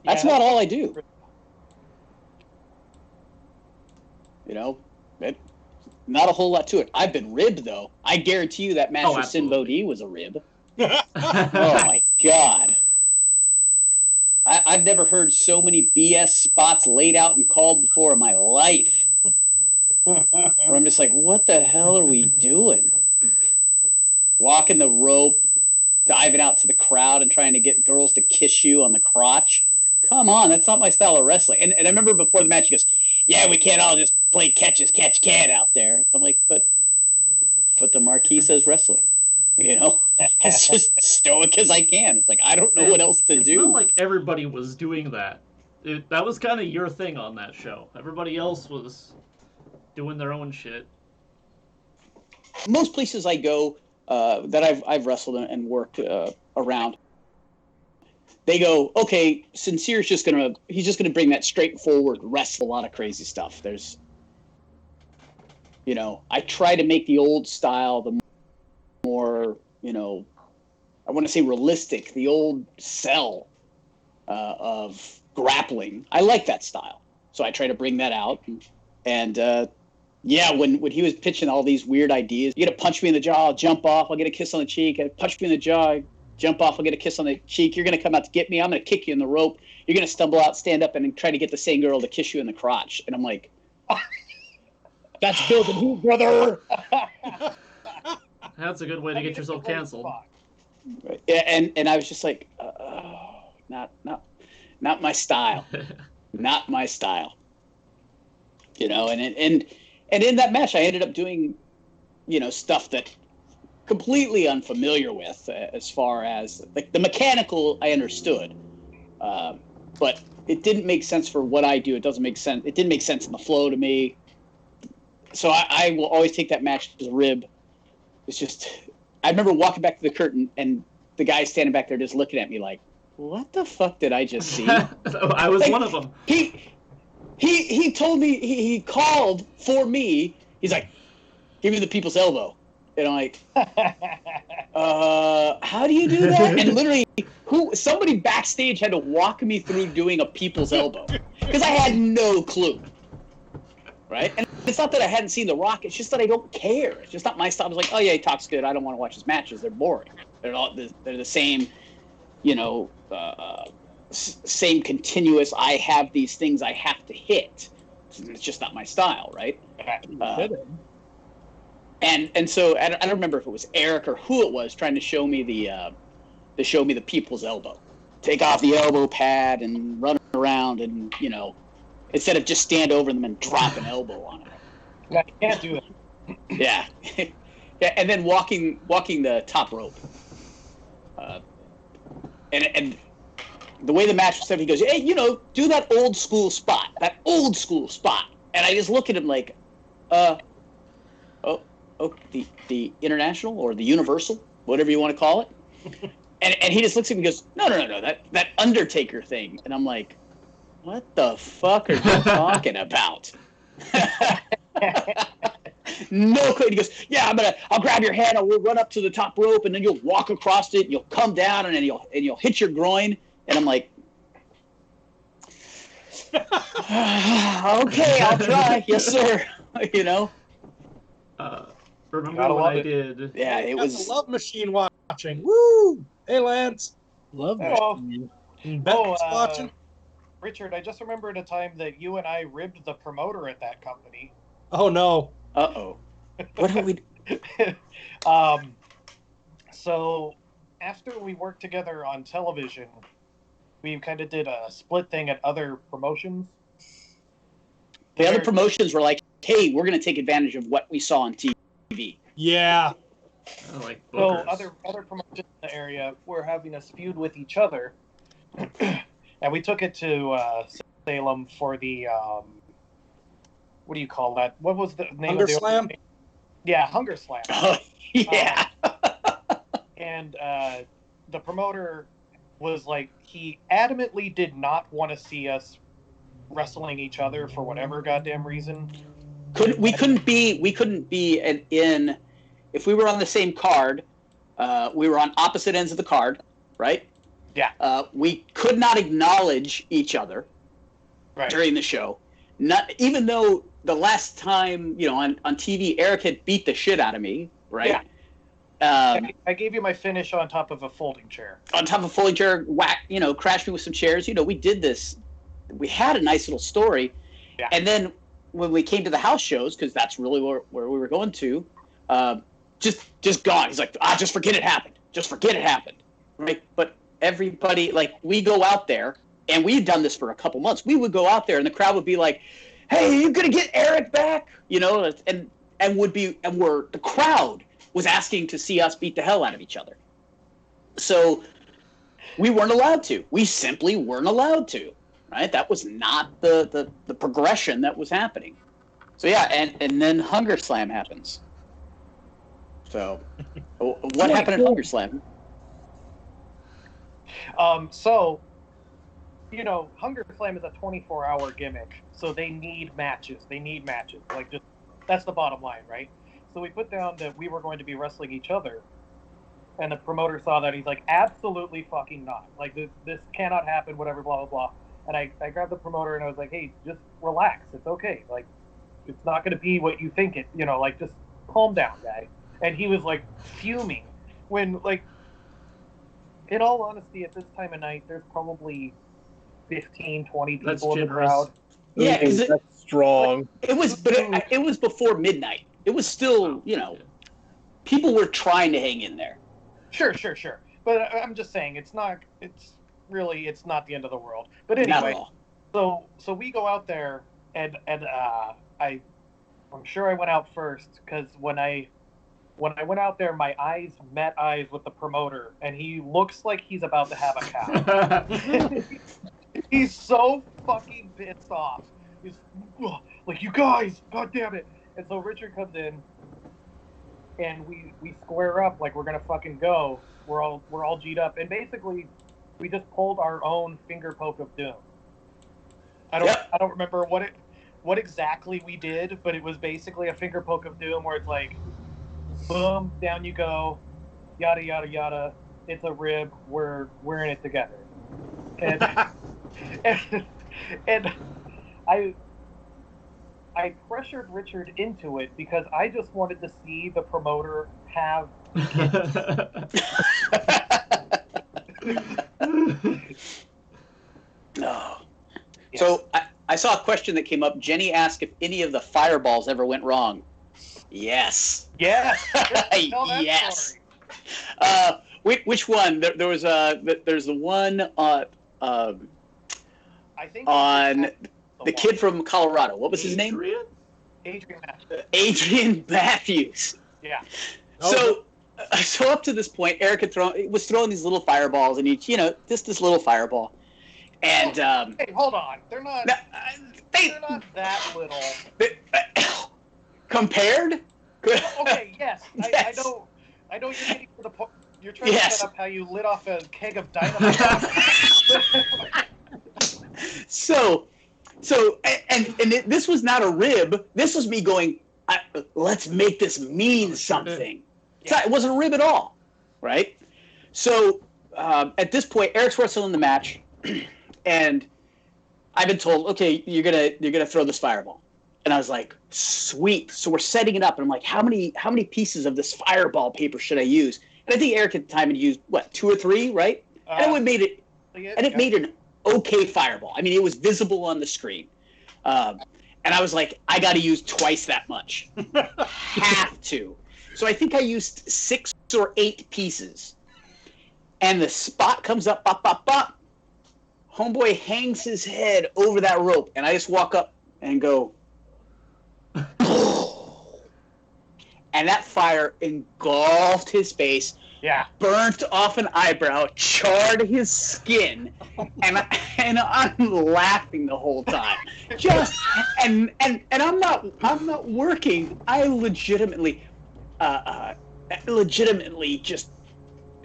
That's not all I do. You know, not a whole lot to it. I've been ribbed though. I guarantee you that Master Sin Bodhi was a rib. Oh my god. I've never heard so many BS spots laid out and called before in my life. Where I'm just like, what the hell are we doing? can't all just play catch can out there. I'm like, but the marquee says wrestling. As just stoic as I can. It's like, I don't know what else to do. It's not like everybody was doing that. That was kind of your thing on that show. Everybody else was doing their own shit. Most places I go that I've wrestled and worked around, they go, okay, Sincere's just gonna bring that straightforward wrestle, a lot of crazy stuff. There's, I try to make the old style the more, I want to say realistic, the old cell of grappling. I like that style, so I try to bring that out. And when he was pitching all these weird ideas, you're gonna punch me in the jaw, I'll jump off, I'll get a kiss on the cheek. Punch me in the jaw, jump off, I'll get a kiss on the cheek. You're gonna come out to get me, I'm gonna kick you in the rope. You're gonna stumble out, stand up, and try to get the same girl to kiss you in the crotch. And I'm like, that's building heat, brother. That's a good way to get yourself canceled. Yeah, and I was just like, not my style, not my style. And in that match, I ended up doing, stuff that completely unfamiliar with, as far as like the mechanical, I understood, but it didn't make sense for what I do. It doesn't make sense. It didn't make sense in the flow to me. So I will always take that match as a rib. It's just, I remember walking back to the curtain and the guy standing back there just looking at me like, what the fuck did I just see? I was one of them. He told me, he called for me. He's like, give me the people's elbow. And I'm like, how do you do that? And literally, somebody backstage had to walk me through doing a people's elbow because I had no clue. Right? And it's not that I hadn't seen The Rock. It's just that I don't care. It's just not my style. I was like, oh, yeah, he talks good. I don't want to watch his matches. They're boring. They're the same, same continuous, I have these things I have to hit. It's just not my style, right? And so I don't remember if it was Eric or who it was trying to show me the people's elbow. Take off the elbow pad and run around and, instead of just stand over them and drop an elbow on them. No, you can't do that. Yeah. Yeah, and then walking the top rope. And the way the match was set, he goes, hey, do that old school spot. And I just look at him like, the international or the universal, whatever you want to call it. and he just looks at me and goes, no, that Undertaker thing. And I'm like, what the fuck are you talking about? No clue. He goes, yeah, I'll grab your head, we'll run up to the top rope, and then you'll walk across it, and you'll come down, and then you'll hit your groin. And I'm like, okay, I'll try. Yes, sir. Remember when I did? Yeah, it was a love machine watching. Woo! Hey, Lance. Love And Ben's watching. Richard, I just remembered a time that you and I ribbed the promoter at that company. Oh no. Uh-oh. What are we? So after we worked together on television, we kind of did a split thing at other promotions. The other promotions were like, hey, we're going to take advantage of what we saw on TV. Yeah. Like so other promotions in the area were having us feud with each other. And we took it to Salem for the, what do you call that? What was the name Hunger of the Slam? Yeah, Hunger Slam. Oh, yeah. And the promoter was like, he adamantly did not want to see us wrestling each other for whatever goddamn reason. We couldn't be in if we were on the same card, we were on opposite ends of the card, right? Yeah. We could not acknowledge each other during the show. Not even though the last time, on TV, Eric had beat the shit out of me, right? Yeah. I gave you my finish on top of a folding chair. On top of a folding chair, crashed me with some chairs. We did this. We had a nice little story. Yeah. And then when we came to the house shows, because that's really where we were going to, just gone. He's like, just forget it happened. Just forget it happened. Right? But everybody, we go out there, and we had done this for a couple months. We would go out there, and the crowd would be like, hey, you're gonna get Eric back, you know, and the crowd was asking to see us beat the hell out of each other. So we weren't allowed to. We simply weren't allowed to, right? That was not the progression that was happening. So yeah, and then Hunger Slam happens. So what happened at Hunger Slam? So, you know, Hunger Slam is a 24-hour gimmick, so they need matches. Like, just that's the bottom line, right? So we put down that we were going to be wrestling each other, and the promoter saw that. He's like, absolutely fucking not. Like, this cannot happen, whatever, blah, blah, blah. And I grabbed the promoter, and I was like, hey, just relax. It's okay. Like, it's not going to be what you think it, you know, like, just calm down, guy. And he was, like, fuming when, like, in all honesty, at this time of night, there's probably 15, 20 people in the crowd. Yeah, because that's strong. It was before midnight. It was still, you know, people were trying to hang in there. Sure. But I'm just saying, it's not the end of the world. But anyway, so we go out there, and I'm sure I went out first, because when I went out there, my eyes met eyes with the promoter, and he looks like he's about to have a cow. He's so fucking pissed off. He's like, you guys, god damn it. And so Richard comes in, and we square up like we're gonna fucking go. We're all G'd up, and basically we just pulled our own finger poke of doom. I don't remember what exactly we did, but it was basically a finger poke of doom where it's like, boom, down you go, yada yada yada. It's a rib. We're in it together. And and I pressured Richard into it because I just wanted to see the promoter have No. So I saw a question that came up. Jenny asked if any of the fireballs ever went wrong. Yes. Yes. Yes. Which one? There's the one I think on the kid from Colorado. What was his name? Adrian Matthews. Yeah. So up to this point, Eric was throwing these little fireballs, and each, you know, just this little fireball. And hey, hold on, they're not that little. Compared? Okay, yes. Yes. I know you're getting to the point. You're trying to set up how you lit off a keg of dynamite. So, this was not a rib. This was me going, let's make this mean something. Yeah. It wasn't a rib at all, right? So, at this point, Eric's wrestling the match, and I've been told, okay, you're gonna throw this fireball, and I was like, sweet. So we're setting it up, and I'm like, how many pieces of this fireball paper should I use? And I think Eric at the time had used 2 or 3, right? And it made it, made an okay fireball. I mean, it was visible on the screen. And I was like, I got to use twice that much. Have to. So I think I used 6 or 8 pieces. And the spot comes up, bop, bop, bop. Homeboy hangs his head over that rope. And I just walk up and go, and that fire engulfed his face. Yeah. Burnt off an eyebrow, charred his skin, and I'm laughing the whole time. And I'm not working. I legitimately just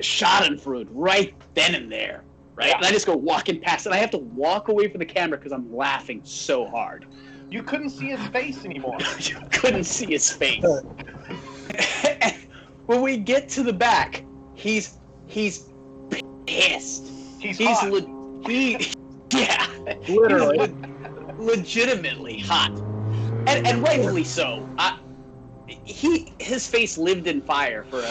schadenfreude right then and there, right? Yeah. And I just go walking past, and I have to walk away from the camera because I'm laughing so hard. You couldn't see his face anymore. You couldn't see his face. When we get to the back, he's pissed. He's hot. Yeah, literally, legitimately hot, and rightfully so. His face lived in fire for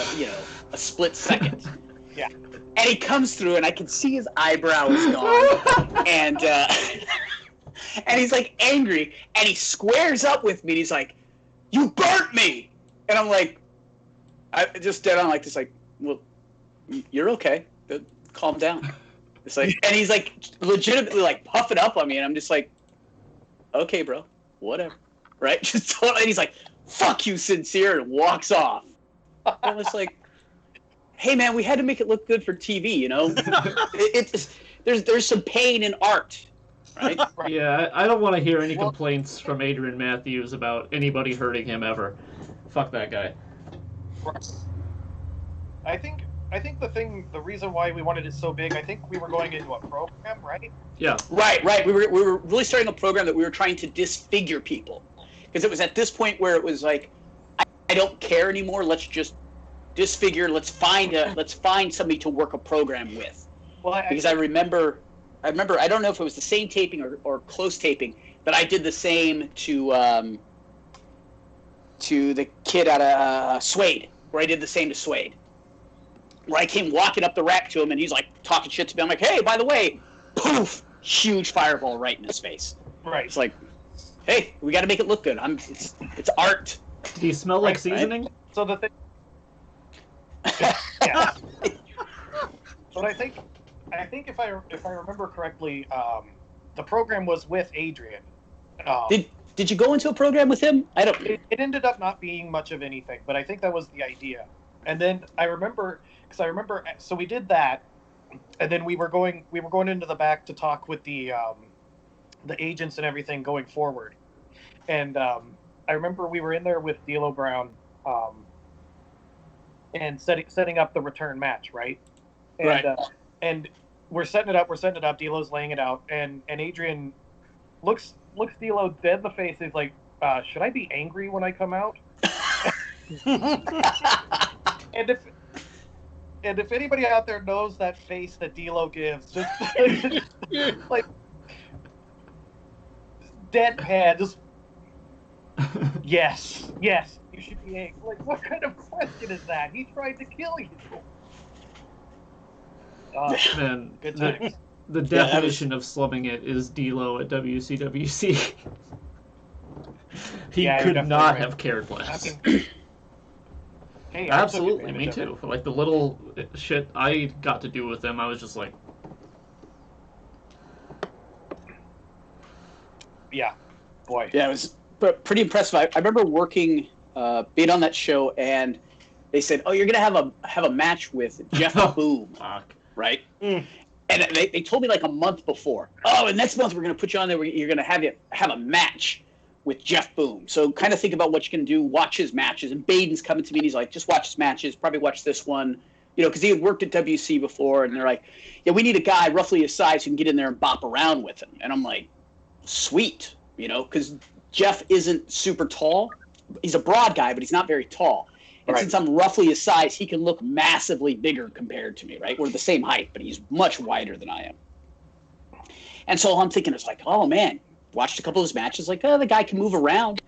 a split second. Yeah, and he comes through, and I can see his eyebrow is gone, and he's like angry, and he squares up with me. And he's like, "You burnt me," and I'm like. I just dead on like this, like, well, you're okay. Calm down. It's like, and he's like legitimately like puffing up on me, and I'm just like, okay, bro, whatever, right? Just totally, and he's like, fuck you, Sincere, and walks off. I was like, hey man, we had to make it look good for TV, you know? There's some pain in art, right? Yeah, I don't want to hear any complaints from Adrian Matthews about anybody hurting him ever. Fuck that guy. I think the reason why we wanted it so big, I think we were going into a program, right? Yeah. Right. We were really starting a program that we were trying to disfigure people, because it was at this point where it was like, I don't care anymore. Let's just disfigure. Let's find somebody to work a program with. Well, because I remember. I don't know if it was the same taping or close taping, but I did the same to the kid out of Suede, where I did the same to Suede. Where I came walking up the rack to him, and he's like talking shit to me. I'm like, hey, by the way, poof, huge fireball right in his face. Right. It's like, hey, we got to make it look good. It's art. Do you smell like seasoning? Right? So the thing. Yeah. But I think if I remember correctly, the program was with Adrian. Did you go into a program with him? I don't. It ended up not being much of anything, but I think that was the idea. And then I remember, so we did that, and then we were going into the back to talk with the agents and everything going forward. And I remember we were in there with D'Lo Brown, and setting up the return match, right? And, right. And we're setting it up. D'Lo's laying it out, and Adrian looks D'Lo dead in the face. He's like, "Should I be angry when I come out?" And if anybody out there knows that face that D'Lo gives, just like deadpan, just yes, you should be angry. Like, what kind of question is that? He tried to kill you. Man, Good times. the definition of slumming it is D'Lo at WCWC. He could not have cared less. I mean, hey, absolutely, me too. For like the little shit I got to do with him, I was just like, yeah, boy. Yeah, it was pretty impressive. I remember working, being on that show, and they said, "Oh, you're gonna have a match with Jeff Boom." Fuck. Right? Mm. And they told me like a month before. Oh, and next month we're going to put you on there. You're going to have a match with Jeff Boom. So kind of think about what you can do. Watch his matches. And Baden's coming to me, and he's like, just watch his matches. Probably watch this one. You know, because he had worked at WC before, and they're like, yeah, we need a guy roughly his size who can get in there and bop around with him. And I'm like, sweet. You know, because Jeff isn't super tall. He's a broad guy, but he's not very tall. And since I'm roughly his size, he can look massively bigger compared to me, right? We're the same height, but he's much wider than I am. And so I'm thinking, it's like, oh, man, watched a couple of his matches, like, oh, the guy can move around.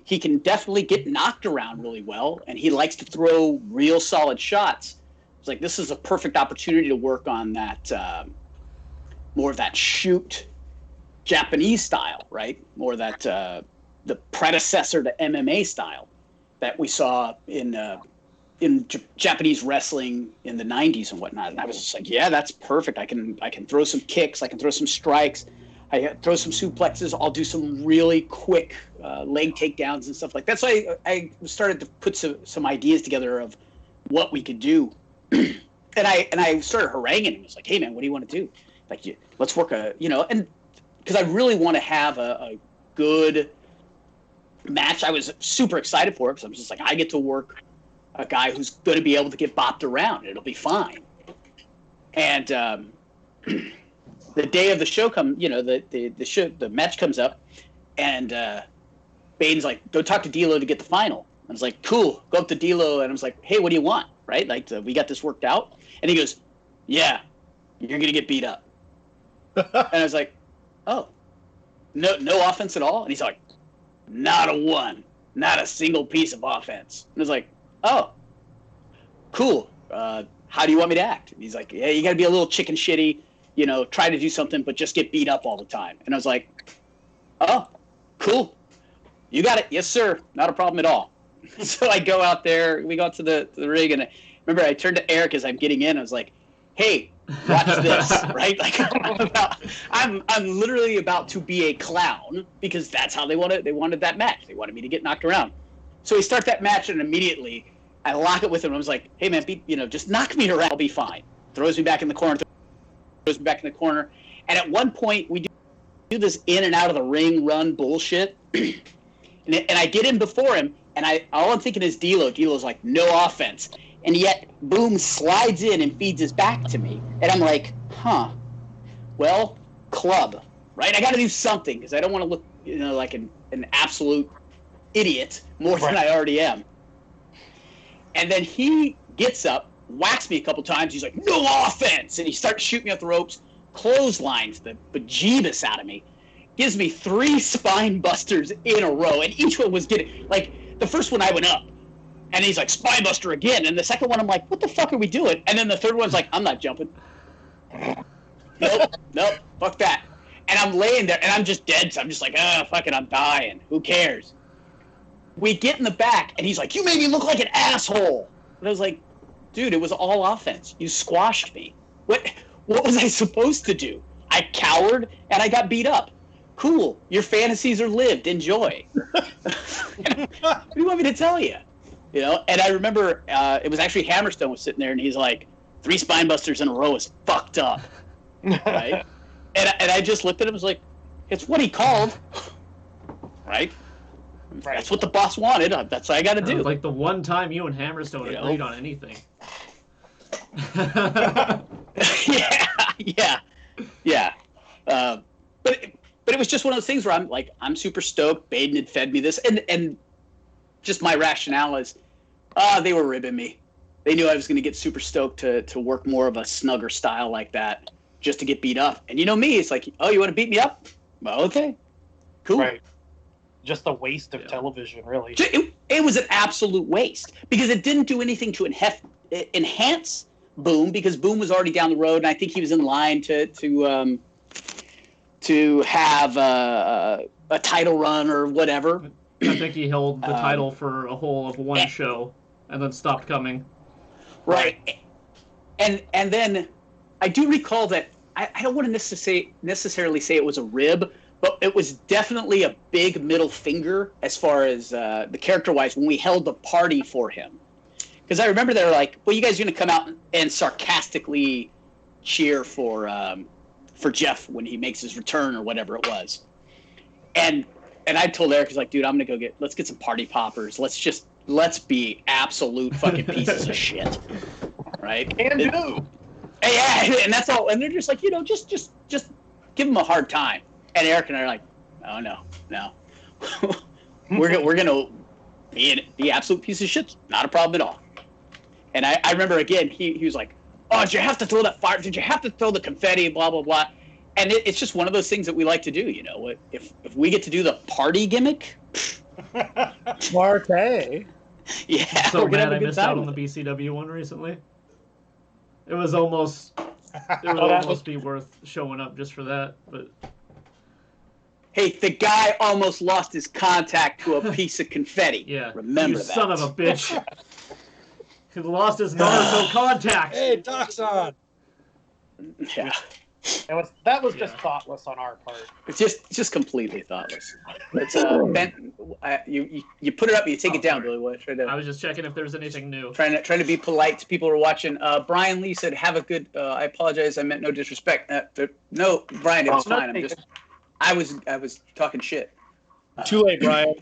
He can definitely get knocked around really well, and he likes to throw real solid shots. It's like, this is a perfect opportunity to work on that, more of that shoot Japanese style, right? More that the predecessor to MMA style that we saw in Japanese wrestling in the 90s and whatnot. And I was just like, yeah, that's perfect. I can throw some kicks. I can throw some strikes. I throw some suplexes. I'll do some really quick leg takedowns and stuff like that. So I started to put some ideas together of what we could do. and I started haranguing him. I was like, hey, man, what do you want to do? Like, let's work and because I really want to have a good match. I was super excited for it because I'm just like, I get to work a guy who's going to be able to get bopped around. It'll be fine. And the day of the show the match comes up, and Baden's like, go talk to D'Lo to get the final. I was like, cool. Go up to D'Lo, and I was like, hey, what do you want? Right? Like, we got this worked out. And he goes, yeah, you're going to get beat up. And I was like, oh, no offense at all? And he's like, not a one, not a single piece of offense. And I was like, oh, cool. How do you want me to act? And he's like, yeah, you got to be a little chicken shitty, try to do something, but just get beat up all the time. And I was like, oh, cool. You got it. Yes, sir. Not a problem at all. So I go out there. We go out to the ring, and I remember I turned to Eric as I'm getting in. I was like, hey, watch this, right? Like I'm literally about to be a clown because that's how they wanted that match. They wanted me to get knocked around. So we start that match, and immediately I lock it with him. I was like, hey man, just knock me around, I'll be fine. Throws me back in the corner, and at one point we do this in and out of the ring run bullshit, and I get in before him, and all I'm thinking is D'Lo. D'Lo's like, no offense. And yet, Boom slides in and feeds his back to me. And I'm like, well, club, right? I got to do something because I don't want to look, like an absolute idiot more than I already am. And then he gets up, whacks me a couple times. He's like, no offense. And he starts shooting me off the ropes, clotheslines the bejeebus out of me, gives me 3 spine busters in a row. And each one was getting, like, the first one I went up. And he's like, spine buster again. And the second one, I'm like, what the fuck are we doing? And then the third one's like, I'm not jumping. Nope, fuck that. And I'm laying there, and I'm just dead. So I'm just like, fuck it, I'm dying. Who cares? We get in the back, and he's like, you made me look like an asshole. And I was like, dude, it was all offense. You squashed me. What was I supposed to do? I cowered, and I got beat up. Cool. Your fantasies are lived. Enjoy. What do you want me to tell you? And I remember it was actually Hammerstone was sitting there, and he's like, 3 spine busters in a row is fucked up, right? and I just looked at him and was like, it's what he called, right? That's what the boss wanted. That's what I got to do. Like the one time you and Hammerstone agreed on anything. Yeah. But it was just one of those things where I'm super stoked. Baden had fed me this, and just my rationale is, they were ribbing me. They knew I was going to get super stoked to work more of a snugger style like that, just to get beat up. And you know me, it's like, oh, you want to beat me up? Well, okay, cool. Right. Just a waste of television, really. It was an absolute waste because it didn't do anything to enhance Boom, because Boom was already down the road, and I think he was in line to have a title run or whatever. I think he held the title for a whole of one show and then stopped coming. Right. And then I do recall that I don't want to necessarily say it was a rib, but it was definitely a big middle finger as far as the character-wise when we held the party for him. Because I remember they were like, well, you guys are going to come out and sarcastically cheer for Jeff when he makes his return or whatever it was. And I told Eric, he's like, dude, I'm going to let's get some party poppers. Let's be absolute fucking pieces of shit. Right? Can do. Yeah, and that's all. And they're just like, just give them a hard time. And Eric and I are like, oh, no. we're going to be absolute piece of shit. Not a problem at all. And I remember, again, he was like, oh, did you have to throw that fire? Did you have to throw the confetti, blah, blah, blah. And it's just one of those things that we like to do, If we get to do the party gimmick. Marte. Yeah. So mad I missed out on the BCW one recently. It would almost be worth showing up just for that, but... Hey, the guy almost lost his contact to a piece of confetti. Yeah. Remember you that. son of a bitch. He lost his Naruto contact. Hey, Doc's on. Yeah. That was just thoughtless on our part. It's just completely thoughtless. It's Ben, you put it up, you take it down, Billy. What? I was just checking if there's anything new. Trying to be polite to people who are watching. Brian Lee said, "Have a good." I apologize. I meant no disrespect. No, Brian, it was fine. I was talking shit. Too late, Brian.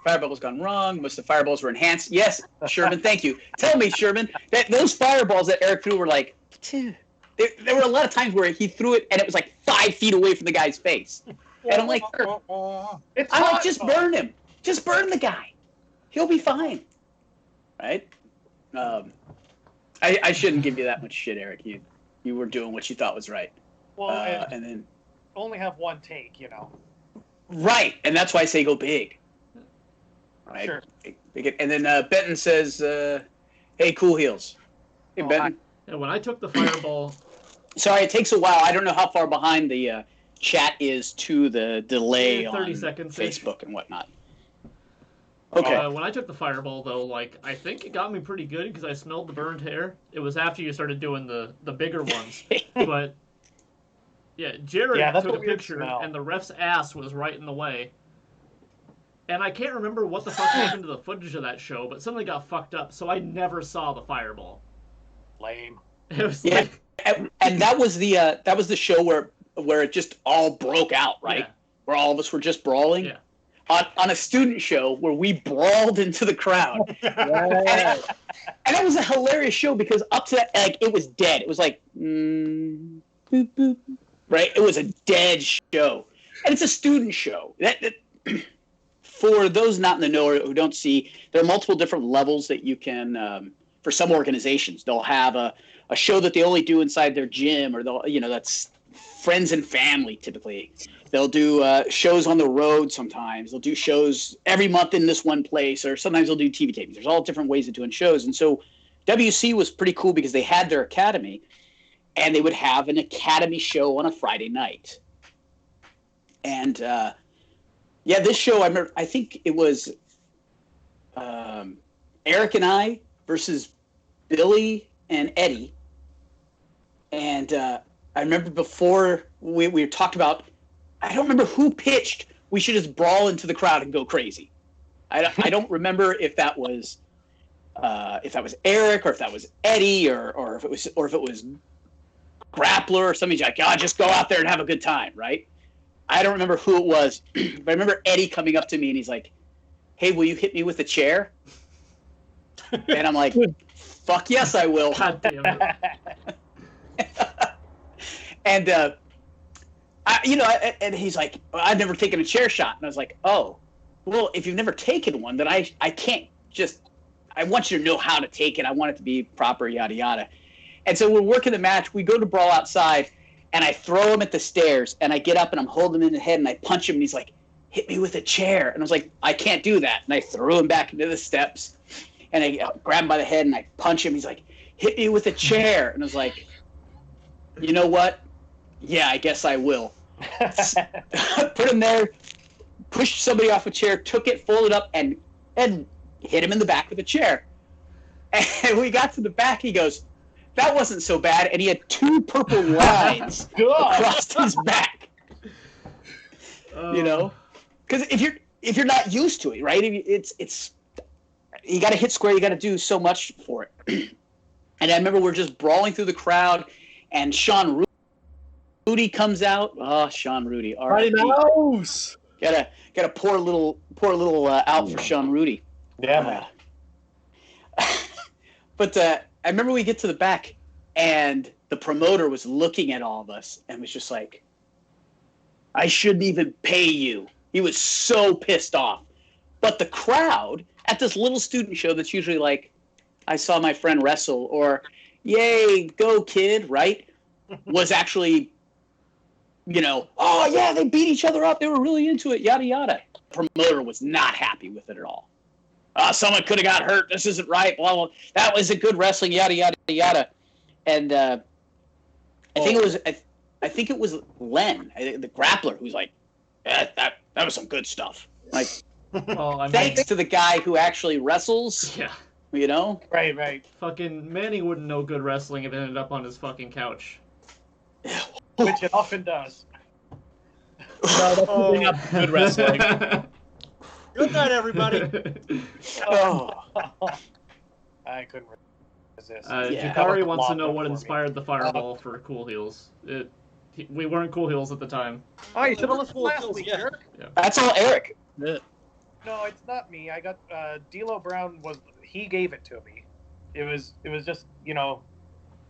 Fireball's gone wrong. Most of the fireballs were enhanced. Yes, Sherman, thank you. Tell me, Sherman, that those fireballs that Eric threw were like, there were a lot of times where he threw it and it was like 5 feet away from the guy's face. And I'm like, just burn him. Just burn the guy. He'll be fine. Right? I shouldn't give you that much shit, Eric. You were doing what you thought was right. Well, and then only have one take, Right, and that's why I say go big. Right. Sure. And then Benton says, "Hey, Cool Heels." Hey, Benton. And when I took the fireball... Sorry, it takes a while. I don't know how far behind the chat is to the delay 30 on seconds Facebook and whatnot. Okay. When I took the fireball, though, like, I think it got me pretty good because I smelled the burned hair. It was after you started doing the bigger ones. But, yeah, Jared Yeah, that's took a a weird picture, smell. and the ref's ass was right in the way. And I can't remember what the fuck happened to the footage of that show, but something got fucked up, so I never saw the fireball. Lame. It was Yeah. like... And that was the show where it just all broke out, right? Yeah. Where all of us were just brawling. Yeah. On a student show where we brawled into the crowd. Yeah. And that was a hilarious show because up to that, like, it was dead. It was like, boop, boop, right? It was a dead show. And it's a student show. For those not in the know or who don't see, there are multiple different levels that you can, for some organizations, they'll have a show that they only do inside their gym, or that's friends and family typically. They'll do shows on the road sometimes. They'll do shows every month in this one place, or sometimes they'll do TV tapings. There's all different ways of doing shows. And so WC was pretty cool because they had their academy, and they would have an academy show on a Friday night. And, this show, I think it was Eric and I versus Billy and Eddie. And I remember before we talked about, I don't remember who pitched we should just brawl into the crowd and go crazy. I don't remember if that was Eric or if that was Eddie or if it was Grappler or somebody like, just go out there and have a good time, right? I don't remember who it was, but I remember Eddie coming up to me and he's like, "Hey, will you hit me with a chair?" And I'm like, "Fuck yes, I will." God damn it. And and he's like, "I've never taken a chair shot," and I was like, "Oh, well, if you've never taken one, then I can't just. I want you to know how to take it. I want it to be proper, yada yada." And so we're working the match. We go to brawl outside, and I throw him at the stairs, and I get up and I'm holding him in the head, and I punch him, and he's like, "Hit me with a chair," and I was like, "I can't do that," and I threw him back into the steps, and I grab him by the head and I punch him. He's like, "Hit me with a chair," and I was like, "You know what? Yeah, I guess I will." Put him there, pushed somebody off a chair, took it, folded up, and hit him in the back with a chair. And we got to the back, he goes, "That wasn't so bad," and he had 2 purple lines across his back. Because if you're not used to it, right? It's you got to hit square, you got to do so much for it. And I remember we're just brawling through the crowd, and Sean Rudy comes out. Oh, Sean Rudy. Mighty Mouse. Got a poor little out for Sean Rudy. Yeah, man. But I remember we get to the back, and the promoter was looking at all of us and was just like, "I shouldn't even pay you." He was so pissed off. But the crowd at this little student show that's usually like, "I saw my friend wrestle," or "Yay, go kid," right? Was actually, "Oh yeah, they beat each other up. They were really into it, yada yada." The promoter was not happy with it at all. Someone could have got hurt. This isn't right. Blah, blah. That was a good wrestling, yada yada yada. And I think it was Len, the grappler, who's like, that was some good stuff. Like, Well, I mean, thanks to the guy who actually wrestles. yeah. Right. Fucking Manny wouldn't know good wrestling if it ended up on his fucking couch. Which it often does. No, that's not good wrestling. Good night, everybody. Oh. I couldn't resist. Yeah. Jakari That was wants to a know lot what for me. inspired the fireball for Cool Heels. We weren't Cool Heels at the time. Oh, you should have listened Cool last Heels, week, yeah. jerk. That's all Eric. No, it's not me. I got D'Lo Brown he gave it to me. It was just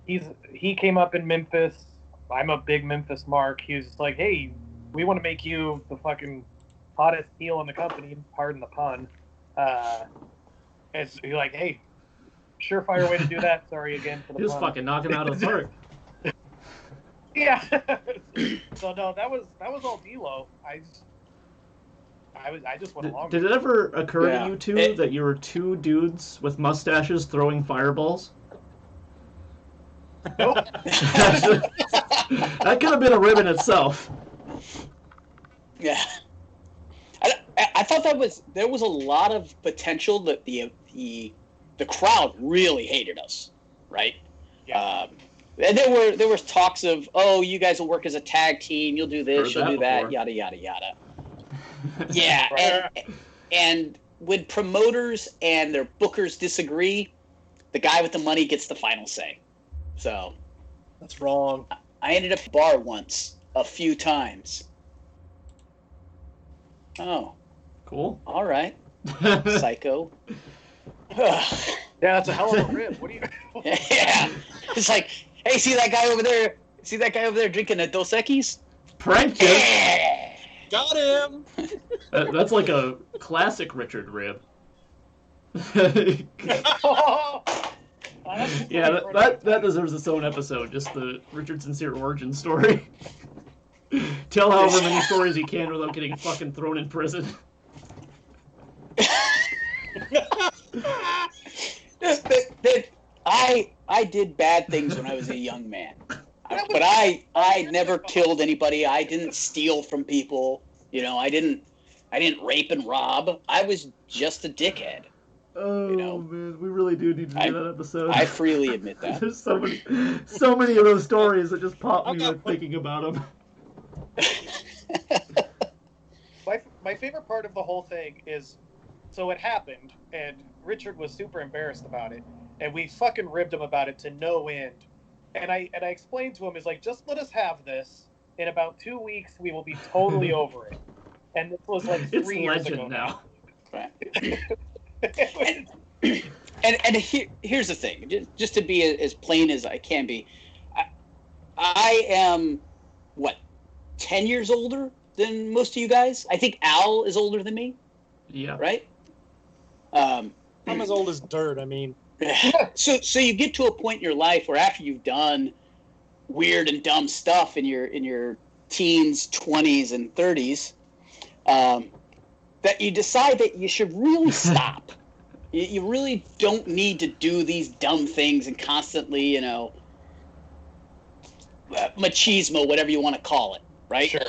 he came up in Memphis. I'm a big Memphis mark. He was just like, "Hey, we want to make you the fucking hottest heel in the company." Pardon the pun. He's like, "Hey, surefire way to do that." Sorry again for the He was pun. fucking knocking out of the park. Yeah. So no, that was all D'Lo. I just went along. Did it ever occur Yeah. to you two that you were 2 dudes with mustaches throwing fireballs? Nope. That could have been a rib in itself. Yeah. I thought there was a lot of potential that the crowd really hated us, right? Yeah. And there was talks of, oh, you guys will work as a tag team, you'll do this, Heard you'll that do that, before. yada yada yada. Yeah, and when promoters and their bookers disagree, the guy with the money gets the final say. So That's wrong. I ended up at a bar once, a few times. Oh, Cool. all right, psycho. Yeah, that's a hell of a rib. What do you? Yeah, it's like, hey, see that guy over there? See that guy over there drinking a Dos Equis? Prank you. Yeah. Got him. That's like a classic Richard rib. Oh, that's Yeah, funny. that deserves its own episode. Just the Richard Sincere origin story. Tell however many stories you can without getting fucking thrown in prison. I did bad things when I was a young man, but I never killed anybody. I didn't steal from people. You know, I didn't rape and rob. I was just a dickhead. Oh know, man, we really do need to do that episode. I freely admit that. There's so many of those stories that just pop me with thinking about them. My favorite part of the whole thing is, so it happened, and Richard was super embarrassed about it, and we fucking ribbed him about it to no end. And I explained to him, is like, just let us have this. In about 2 weeks, we will be totally over it. And this was like 3 It's years legend ago now. Right. And here's the thing, just to be as plain as I can be, I am, what, 10 years older than most of you guys? I think Al is older than me, Yeah. right? I'm as old as dirt. I mean, So you get to a point in your life where after you've done weird and dumb stuff in your teens, 20s, and 30s, that you decide that you should really stop. You really don't need to do these dumb things and constantly, you know, machismo, whatever you want to call it, right? Sure.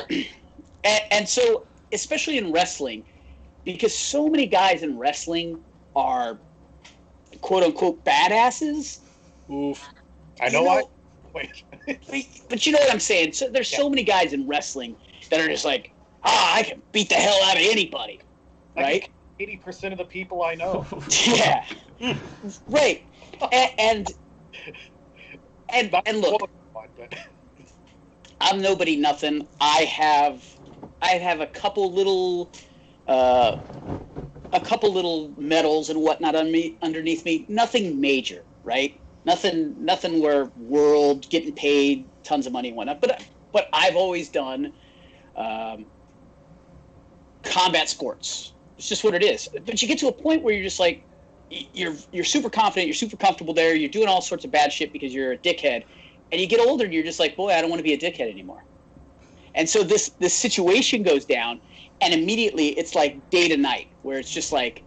And so, especially in wrestling, because so many guys in wrestling are quote unquote badasses. Oof. I know what. Wait. But you know what I'm saying? So there's so many guys in wrestling that are just like, I can beat the hell out of anybody, right? 80% of the people I know. Yeah, right. And look, I'm nobody, nothing. I have a couple little medals and whatnot underneath me. Nothing major, right? Nothing where world getting paid tons of money and whatnot. But I've always done combat sports. It's just what it is. But you get to a point where you're just like, you're super confident, you're super comfortable there, you're doing all sorts of bad shit because you're a dickhead, and you get older and you're just like, boy, I don't want to be a dickhead anymore. And so this situation goes down, and immediately it's like day to night, where it's just like,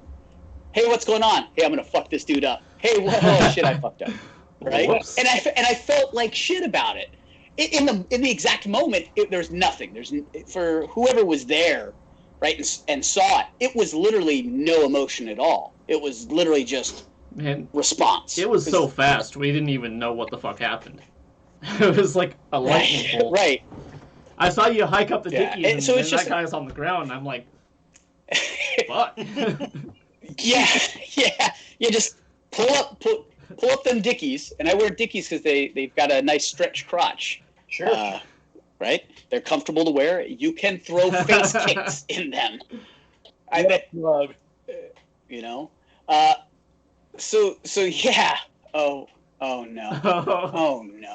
hey, what's going on? Hey, I'm gonna fuck this dude up. Hey, oh shit, I fucked up, right? Whoops. And I felt like shit about it. In the exact moment, there's nothing. For whoever was there, right, and saw it. It was literally no emotion at all. It was literally just Man, response. it was so fast, we didn't even know what the fuck happened. It was like a lightning bolt. Right. I saw you hike up the Yeah, dickies, and and so it's that just- guy's on the ground, and I'm like, fuck. Yeah. You just pull up them dickies, and I wear dickies because they've got a nice stretch crotch. Sure. Right? They're comfortable to wear. You can throw face kicks in them. I bet. You know. So yeah. Oh no. Oh no.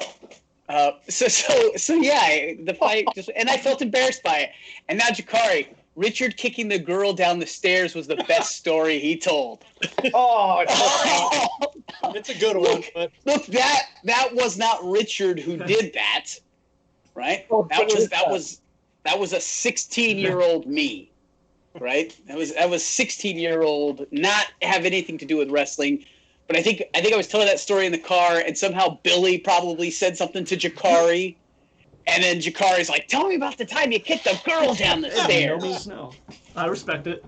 So yeah, the fight just, and I felt embarrassed by it. And now Jakari, Richard kicking the girl down the stairs was the best story he told. Oh, it's a good one. But Look, that was not Richard who did that, right? Oh, That was a 16-year-old me, right? That was 16-year-old, not have anything to do with wrestling. But I think I was telling that story in the car, and somehow Billy probably said something to Jakari, and then Jakari's like, "Tell me about the time you kicked the girl down the No stairs." means no. I respect it.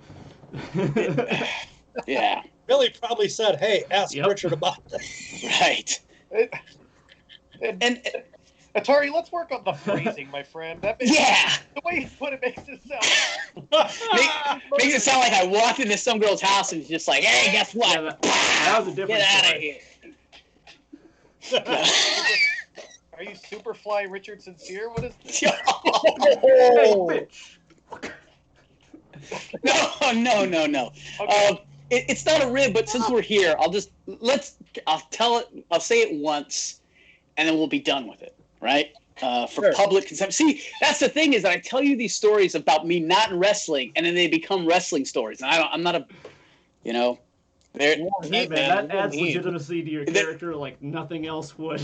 Yeah, Billy probably said, "Hey, ask Yep. Richard about that." right. And Atari, let's work on the phrasing, my friend. That makes, yeah, the way you put it makes it sound. makes it sound like I walked into some girl's house and was just like, "Hey, guess what? Yeah, that was a different Get out of story. here." Are you Superfly Richard Sincere? What is this? Hey, Oh, bitch. No. Okay. It's not a rib, but since we're here, I'll say it once, and then we'll be done with it, right? For Sure. public consumption. See, that's the thing is that I tell you these stories about me not in wrestling, and then they become wrestling stories. And I'm not a, you know, they're, Hey, man, that adds mean. legitimacy to your character like nothing else would.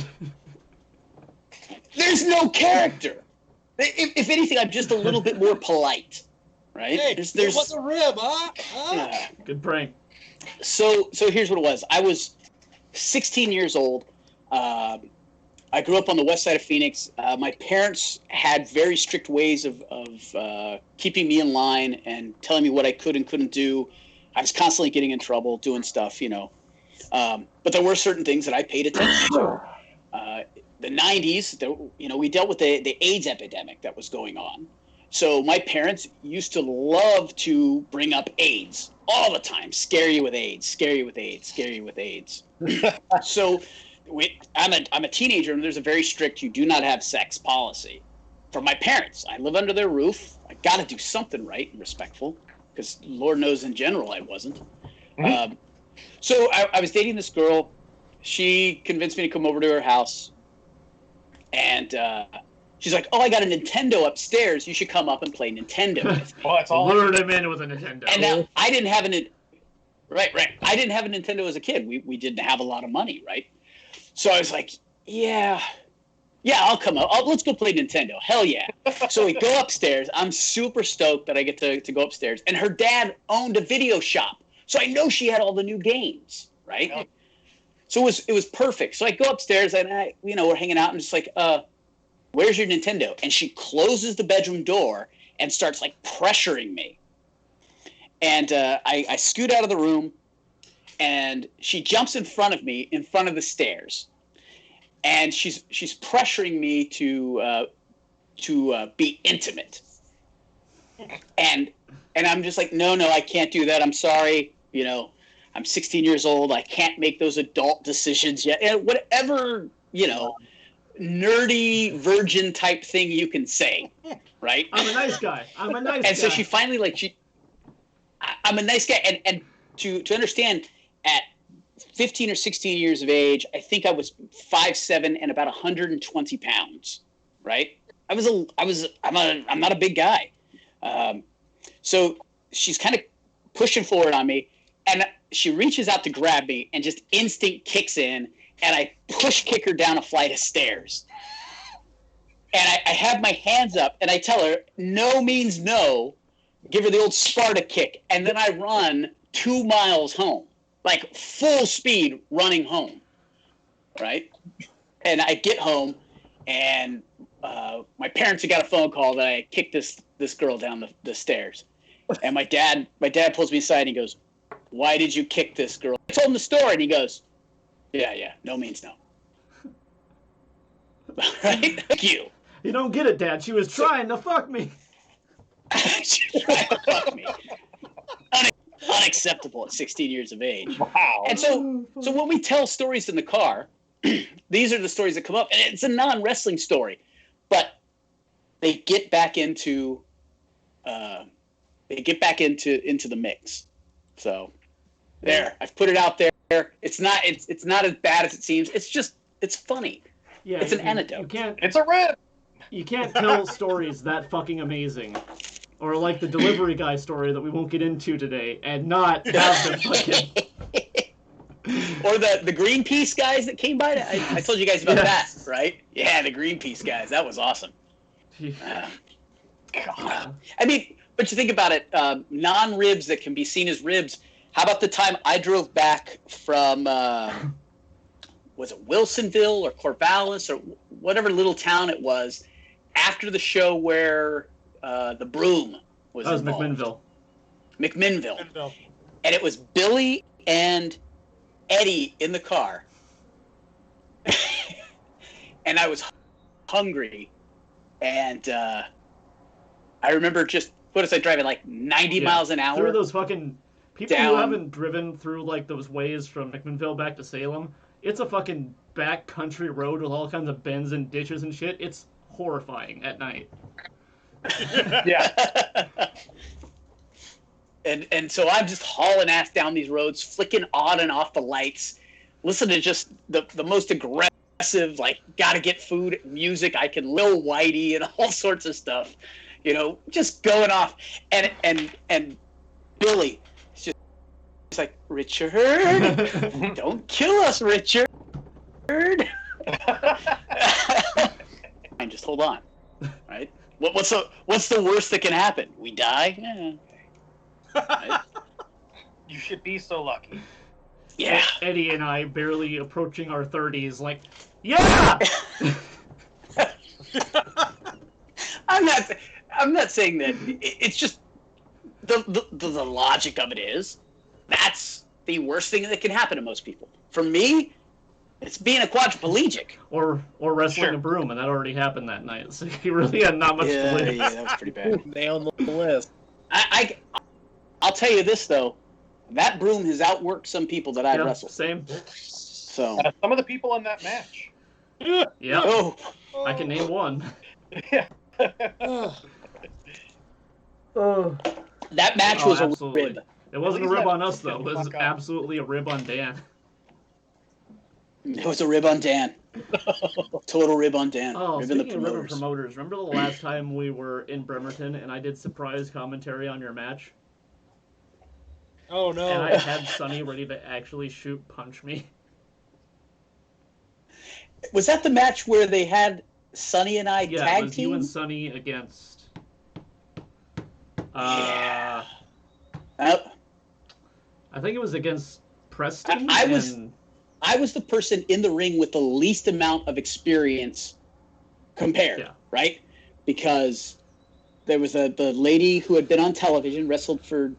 there's no character. If anything, I'm just a little bit more polite, right? Hey, it was a rib, huh? yeah. Good prank. So here's what it was. I was 16 years old. I grew up on the west side of Phoenix. My parents had very strict ways of keeping me in line and telling me what I could and couldn't do. I was constantly getting in trouble, doing stuff, you know. But there were certain things that I paid attention to. The 90s, we dealt with the AIDS epidemic that was going on. So my parents used to love to bring up AIDS all the time. Scare you with AIDS, scare you with AIDS, scare you with AIDS. So I'm a teenager, and there's a very strict you do not have sex policy for my parents. I live under their roof. I got to do something right and respectful, because Lord knows in general I wasn't. Mhm. So I was dating this girl. She convinced me to come over to her house. And she's like, "Oh, I got a Nintendo upstairs. You should come up and play Nintendo with me." Well, that's all. Lured him in with a Nintendo. And now I didn't have right. I didn't have a Nintendo as a kid. We didn't have a lot of money, right? So I was like, yeah, I'll come up. Let's go play Nintendo. Hell yeah. So we go upstairs. I'm super stoked that I get to go upstairs. And her dad owned a video shop. So I know she had all the new games, right? Yep. So it was perfect. So I go upstairs and we're hanging out and just like, where's your Nintendo? And she closes the bedroom door and starts like pressuring me. And I scoot out of the room, and she jumps in front of me, in front of the stairs, and she's pressuring me to be intimate. And I'm just like, no, I can't do that. I'm sorry. I'm 16 years old. I can't make those adult decisions yet. And whatever, nerdy virgin type thing you can say, right? I'm a nice guy. I'm a nice guy. And so she finally I'm a nice guy. And to understand, at 15 or 16 years of age, I think I was 5'7" and about 120 pounds, right? I'm not a big guy. So she's kind of pushing forward on me, and she reaches out to grab me, and just instinct kicks in, and I push kick her down a flight of stairs. And I have my hands up, and I tell her, no means no, give her the old Sparta kick, and then I run 2 miles home, like full speed running home, right? And I get home, and my parents had got a phone call that I kicked this girl down the stairs. And my dad pulls me aside and he goes, "Why did you kick this girl?" I told him the story, and he goes, yeah, no means no. Right? Thank you. You don't get it, Dad. She was trying to fuck me. She's trying to fuck me. Unacceptable at 16 years of age. Wow. And so when we tell stories in the car, these are the stories that come up, and it's a non-wrestling story, but they get back into the mix. So there, I've put it out there. It's not as bad as it seems. It's funny. Yeah, It's an anecdote. It's a rib. You can't tell stories that fucking amazing, or like the delivery guy story that we won't get into today, and not have them fucking. Or the Greenpeace guys that came by. I told you guys about Yes. that, right? Yeah, the Greenpeace guys. That was awesome. I mean, but you think about it, non-ribs that can be seen as ribs. How about the time I drove back from, was it Wilsonville or Corvallis or whatever little town it was, after the show where the broom was That was involved. McMinnville. McMinnville. No. And it was Billy and Eddie in the car. And I was hungry. And I remember just, what was I driving, like 90 miles an hour? Through those fucking... People who Down. haven't driven through, like, those ways from McMinnville back to Salem, it's a fucking back country road with all kinds of bends and ditches and shit. It's horrifying at night. Yeah. And so I'm just hauling ass down these roads, flicking on and off the lights, listening to just the most aggressive, like, gotta get food music. I can Lil Whitey and all sorts of stuff, you know, just going off. And Billy is just like, Richard, don't kill us, Richard. And just hold on, right? What's the worst that can happen? We die? Yeah. Right? You should be so lucky. Yeah. Eddie and I barely approaching our 30s, like, yeah! I'm not saying that. It's just the logic of it is that's the worst thing that can happen to most people. For me, it's being a quadriplegic. Or wrestling Sure. a broom, and that already happened that night, so he really had not much to lose. Yeah, that was pretty bad. Nail on the list. I'll tell you this though, that broom has outworked some people that I've Yeah, wrestled. same. So, Some of the people in that match. Yeah, oh, I can name one. Yeah. that match Oh, was a absolutely. rib. It wasn't a At least rib that- on us, though. It was Fuck off. absolutely a rib on Dan. It was a rib on Dan. Total rib on Dan. Oh, Rib in the speaking of ribbon promoters. promoters, remember the last time we were in Bremerton and I did surprise commentary on your match? Oh no. And I had Sonny ready to actually punch me. Was that the match where they had Sonny and I Yeah, it tag was team? you and Sonny against... Yeah. I think it was against Preston. I was- and- I was the person in the ring with the least amount of experience compared, Yeah. right? Because there was the lady who had been on television, wrestled for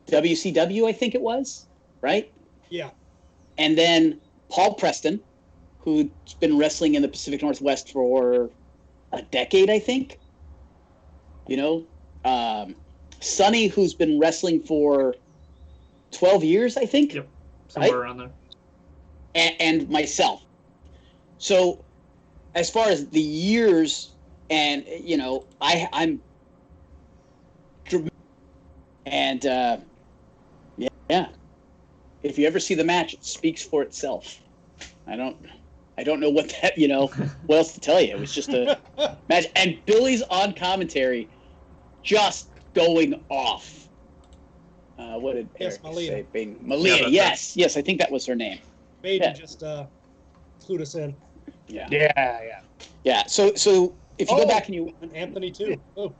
WCW, I think it was, right? Yeah. And then Paul Preston, who's been wrestling in the Pacific Northwest for a decade, I think. You know, Sonny, who's been wrestling for 12 years, I think. Yep. Somewhere around there. And myself. So, as far as the years, and you know, I'm, and yeah. If you ever see the match, it speaks for itself. I don't know what that, you know, what else to tell you. It was just a match, and Billy's on commentary, just going off. What did Yes, Eric Malia. say? Malia, Yeah, yes, I think that was her name. Maiden Yeah. just clued us in. Yeah. Yeah. So if you go Oh. back and you And Anthony too. Oh,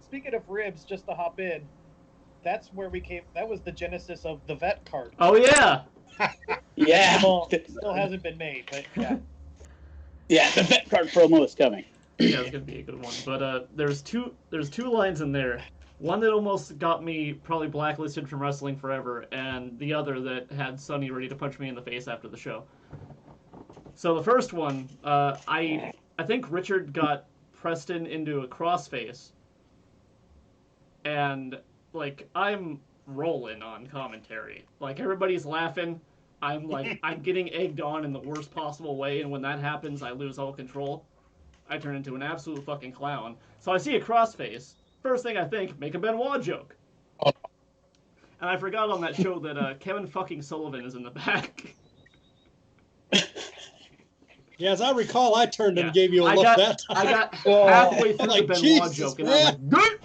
Speaking of ribs, just to hop in, that's where we came. That was the genesis of the vet card. Oh, yeah! yeah Well, still hasn't been made, but yeah. yeah the vet card promo is coming. Yeah, it's gonna be a good one. But there's two lines in there. One that almost got me probably blacklisted from wrestling forever, and the other that had Sonny ready to punch me in the face after the show. So the first one, I think Richard got Preston into a crossface, and like I'm rolling on commentary, like everybody's laughing. I'm like I'm getting egged on in the worst possible way, and when that happens, I lose all control. I turn into an absolute fucking clown. So I see a crossface. First thing I think, make a Benoit joke. Oh. And I forgot on that show that Kevin fucking Sullivan is in the back. yeah. As I recall, I turned Yeah. and gave you a I look got- that time. I got halfway through Like, the Benoit Jesus, joke, and I was man. like, "Good!"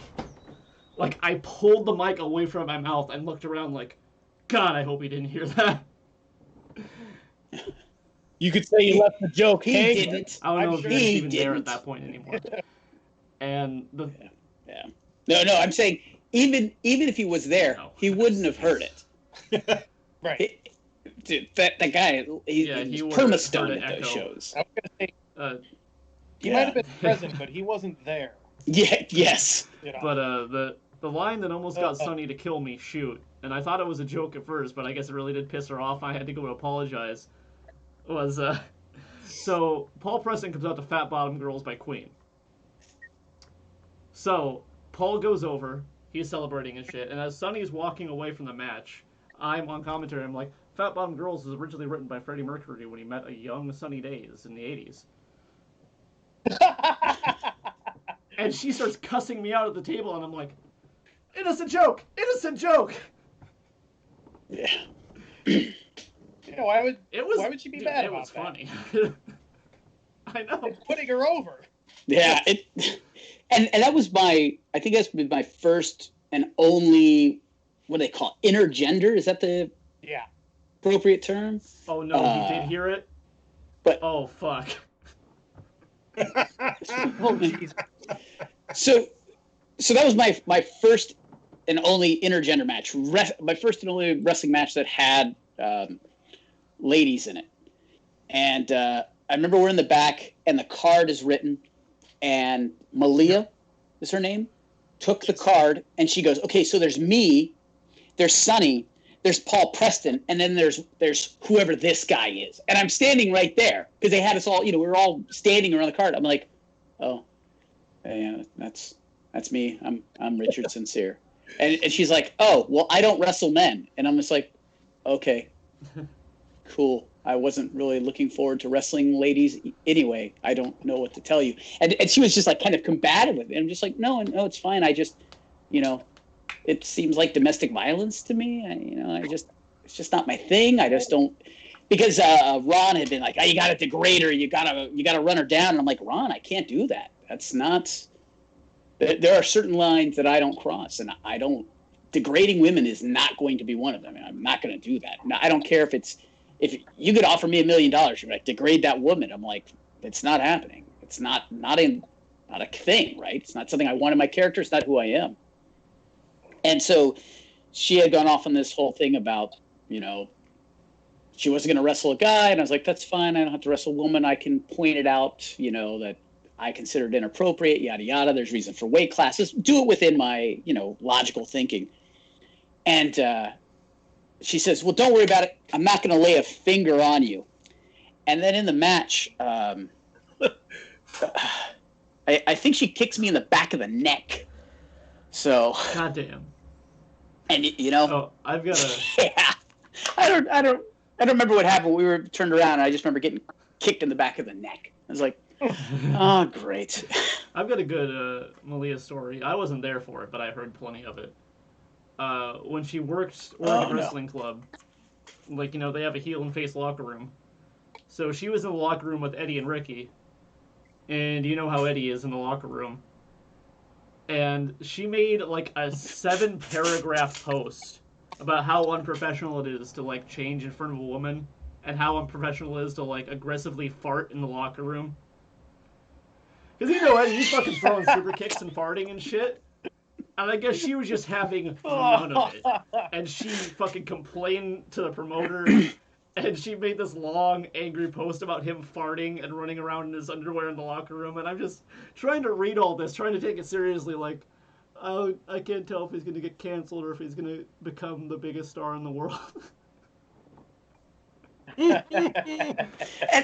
Like, I pulled the mic away from my mouth and looked around like, God, I hope he didn't hear that. You could say you left the joke He hanging. didn't. I don't know I'm if sure he was he even there at didn't. that point anymore. And the No, I'm saying even if he was there, No. he wouldn't have heard it. Right. Dude, that guy, he he was would've perma-stoned heard it at those echo. shows. I was gonna say he Yeah. might have been present, but he wasn't there. Yeah, yes. You know. But The line that almost got Sunny to kill me, shoot, and I thought it was a joke at first, but I guess it really did piss her off. I had to go apologize. Was so Paul Preston comes out to "Fat Bottom Girls" by Queen. So Paul goes over, he's celebrating and shit, and as Sunny's walking away from the match, I'm on commentary. I'm like, "Fat Bottom Girls" was originally written by Freddie Mercury when he met a young Sunny Days in the '80s. And she starts cussing me out at the table, and I'm like, innocent joke! Innocent joke! Yeah. Yeah, why would she be mad it about was that? funny. I know. It's putting her over. Yeah, and that was I think that's been my first and only, what do they call it, intergender? Is that the appropriate term? Oh no, you did hear it? But oh fuck. Oh, jeez. So that was my first and only intergender match. My first and only wrestling match that had ladies in it. And I remember we're in the back, and the card is written, and Malia is her name, took the card, and she goes, okay, so there's me, there's Sunny, there's Paul Preston, and then there's whoever this guy is. And I'm standing right there, because they had us all, we were all standing around the card. I'm like, oh, yeah, that's me. I'm Richard Sincere. And she's like, oh, well, I don't wrestle men. And I'm just like, okay, cool. I wasn't really looking forward to wrestling ladies anyway. I don't know what to tell you. And she was just like kind of combative with it. I'm just like, no, it's fine. I just, it seems like domestic violence to me. It's just not my thing. I just don't, because Ron had been like, oh, you got to degrade her. You got to run her down. And I'm like, Ron, I can't do that. That's not, there are certain lines that I don't cross, and I don't, degrading women is not going to be one of them. I'm not going to do that. Now, I don't care if you could offer me $1 million, you're like, degrade that woman. I'm like, it's not happening. It's not a thing, right? It's not something I want in my character. It's not who I am. And so she had gone off on this whole thing about, she wasn't going to wrestle a guy. And I was like, that's fine. I don't have to wrestle a woman. I can point it out, that I considered inappropriate, yada, yada. There's reason for weight classes. Do it within my, logical thinking. And she says, well, don't worry about it. I'm not going to lay a finger on you. And then in the match, I think she kicks me in the back of the neck. So. Goddamn. And Oh, I've got a. Yeah. I don't remember what happened. We were turned around, and I just remember getting kicked in the back of the neck. I was like, oh, great. I've got a good Malia story. I wasn't there for it, but I heard plenty of it. When she worked at a wrestling club, they have a heel and face locker room. So she was in the locker room with Eddie and Ricky, and you know how Eddie is in the locker room. And she made a 7-paragraph post about how unprofessional it is to change in front of a woman, and how unprofessional it is to aggressively fart in the locker room. Because Eddie, he's fucking throwing super kicks and farting and shit. And I guess she was just having none of it. And she fucking complained to the promoter. And she made this long, angry post about him farting and running around in his underwear in the locker room. And I'm just trying to read all this, trying to take it seriously. I can't tell if he's going to get canceled or if he's going to become the biggest star in the world.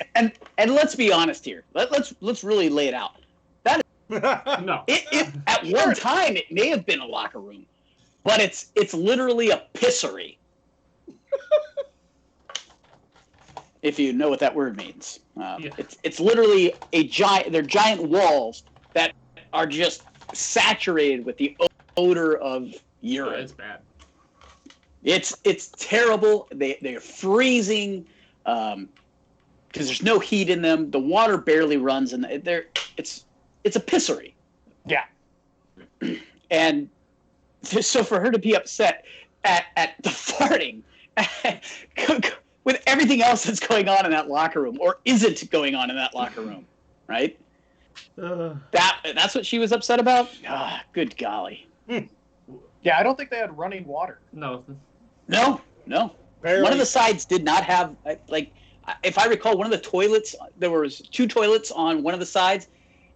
and let's be honest here. Let's really lay it out. No. At one time, it may have been a locker room, but it's literally a pissery. If you know what that word means. Yeah. It's literally they're giant walls that are just saturated with the odor of urine. It's bad. It's terrible. They're freezing because there's no heat in them. The water barely runs, and it's a pissery. Yeah. And so for her to be upset at the farting with everything else that's going on in that locker room, or isn't going on in that locker room, right? That's what she was upset about? Ah, good golly. Yeah, I don't think they had running water. No. No. Barely. One of the sides did not have, if I recall, one of the toilets, there was 2 toilets on one of the sides,